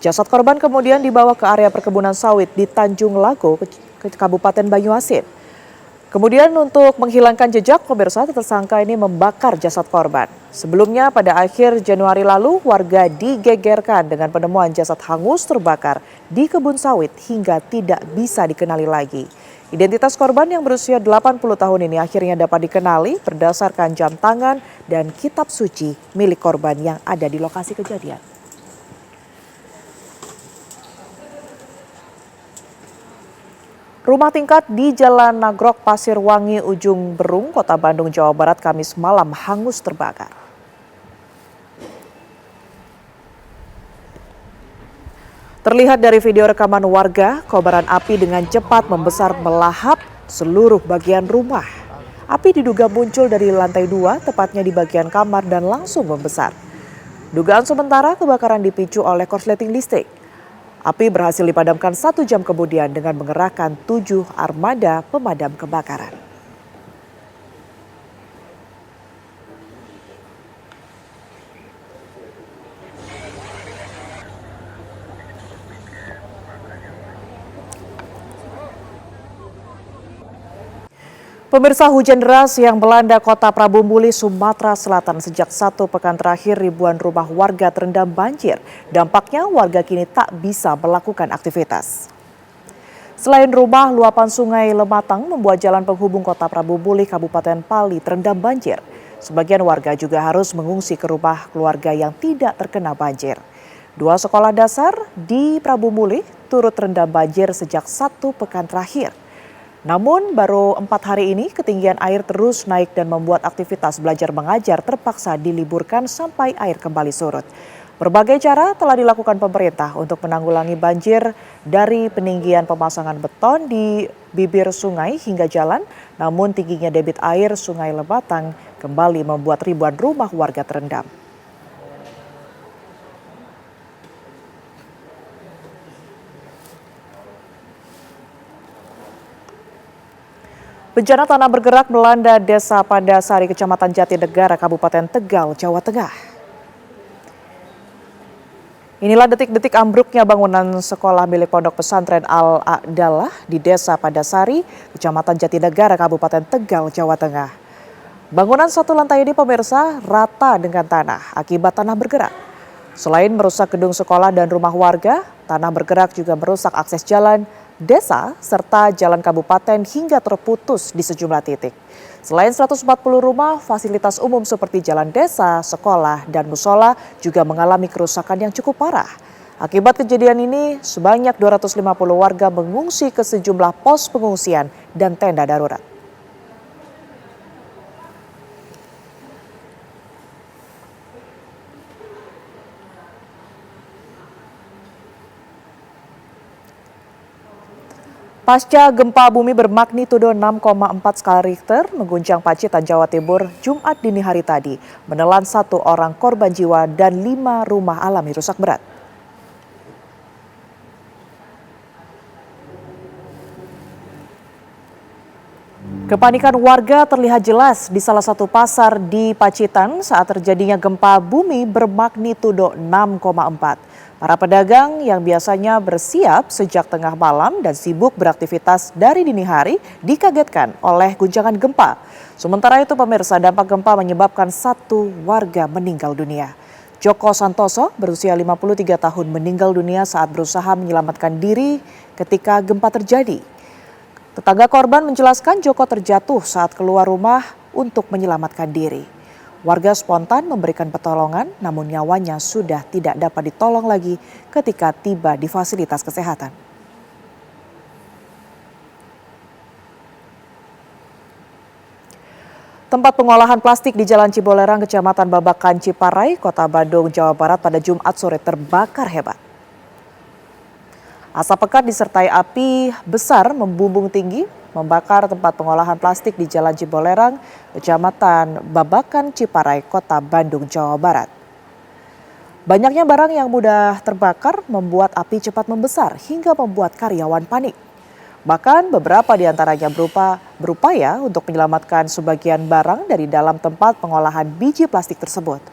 Jasad korban kemudian dibawa ke area perkebunan sawit di Tanjung Lago, Kabupaten Banyuasin. Kemudian untuk menghilangkan jejak, pemirsa, tersangka ini membakar jasad korban. Sebelumnya pada akhir Januari lalu, warga digegerkan dengan penemuan jasad hangus terbakar di kebun sawit hingga tidak bisa dikenali lagi. Identitas korban yang berusia 80 tahun ini akhirnya dapat dikenali berdasarkan jam tangan dan kitab suci milik korban yang ada di lokasi kejadian. Rumah tingkat di Jalan Nagrok, Pasir Wangi, Ujung Berung, Kota Bandung, Jawa Barat, Kamis malam hangus terbakar. Terlihat dari video rekaman warga, kobaran api dengan cepat membesar melahap seluruh bagian rumah. Api diduga muncul dari lantai 2, tepatnya di bagian kamar dan langsung membesar. Dugaan sementara kebakaran dipicu oleh korsleting listrik. Api berhasil dipadamkan 1 jam kemudian dengan mengerahkan 7 armada pemadam kebakaran. Pemirsa, hujan deras yang melanda kota Prabu Muli, Sumatera Selatan sejak 1 pekan terakhir, ribuan rumah warga terendam banjir. Dampaknya warga kini tak bisa melakukan aktivitas. Selain rumah, luapan sungai Lematang membuat jalan penghubung kota Prabu Muli, Kabupaten Pali terendam banjir. Sebagian warga juga harus mengungsi ke rumah keluarga yang tidak terkena banjir. 2 sekolah dasar di Prabu Muli turut terendam banjir sejak 1 pekan terakhir. Namun baru 4 hari ini ketinggian air terus naik dan membuat aktivitas belajar mengajar terpaksa diliburkan sampai air kembali surut. Berbagai cara telah dilakukan pemerintah untuk menanggulangi banjir, dari peninggian pemasangan beton di bibir sungai hingga jalan, namun tingginya debit air Sungai Lematang kembali membuat ribuan rumah warga terendam. Bencana tanah bergerak melanda Desa Padasari, Kecamatan Jatinegara, Kabupaten Tegal, Jawa Tengah. Inilah detik-detik ambruknya bangunan sekolah milik Pondok Pesantren Al-A'dalah di Desa Padasari, Kecamatan Jatinegara, Kabupaten Tegal, Jawa Tengah. Bangunan 1 lantai ini, pemirsa, rata dengan tanah akibat tanah bergerak. Selain merusak gedung sekolah dan rumah warga, tanah bergerak juga merusak akses jalan desa serta jalan kabupaten hingga terputus di sejumlah titik. Selain 140 rumah, fasilitas umum seperti jalan desa, sekolah, dan musola juga mengalami kerusakan yang cukup parah. Akibat kejadian ini, sebanyak 250 warga mengungsi ke sejumlah pos pengungsian dan tenda darurat. Pasca gempa bumi bermagnitudo 6,4 skala Richter mengguncang Pacitan, Jawa Timur, Jumat dini hari tadi, menelan 1 orang korban jiwa dan 5 rumah alami rusak berat. Kepanikan warga terlihat jelas di salah satu pasar di Pacitan saat terjadinya gempa bumi bermagnitudo 6,4. Para pedagang yang biasanya bersiap sejak tengah malam dan sibuk beraktivitas dari dini hari dikagetkan oleh guncangan gempa. Sementara itu, pemirsa, dampak gempa menyebabkan 1 warga meninggal dunia. Joko Santoso berusia 53 tahun meninggal dunia saat berusaha menyelamatkan diri ketika gempa terjadi. Tetangga korban menjelaskan Joko terjatuh saat keluar rumah untuk menyelamatkan diri. Warga spontan memberikan pertolongan, namun nyawanya sudah tidak dapat ditolong lagi ketika tiba di fasilitas kesehatan. Tempat pengolahan plastik di Jalan Cibolerang, Kecamatan Babakan, Ciparai, Kota Bandung, Jawa Barat pada Jumat sore terbakar hebat. Asap pekat disertai api besar membumbung tinggi, membakar tempat pengolahan plastik di Jalan Cibolerang, Kecamatan Babakan, Ciparai, Kota Bandung, Jawa Barat. Banyaknya barang yang mudah terbakar membuat api cepat membesar hingga membuat karyawan panik. Bahkan beberapa di antaranya berupaya untuk menyelamatkan sebagian barang dari dalam tempat pengolahan biji plastik tersebut.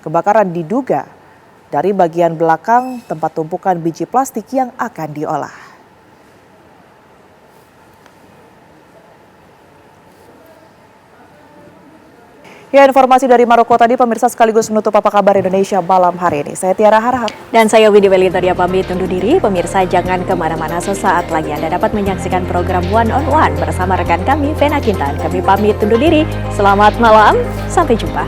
Kebakaran diduga dari bagian belakang tempat tumpukan biji plastik yang akan diolah. Ya, informasi dari Maroko tadi pemirsa sekaligus menutup Apa Kabar Indonesia malam hari ini. Saya Tiara Harahap. Dan saya Windy Welitoria pamit undur diri. Pemirsa jangan kemana-mana, sesaat lagi Anda dapat menyaksikan program One on One bersama rekan kami, Vena Kintan. Kami pamit undur diri. Selamat malam, sampai jumpa.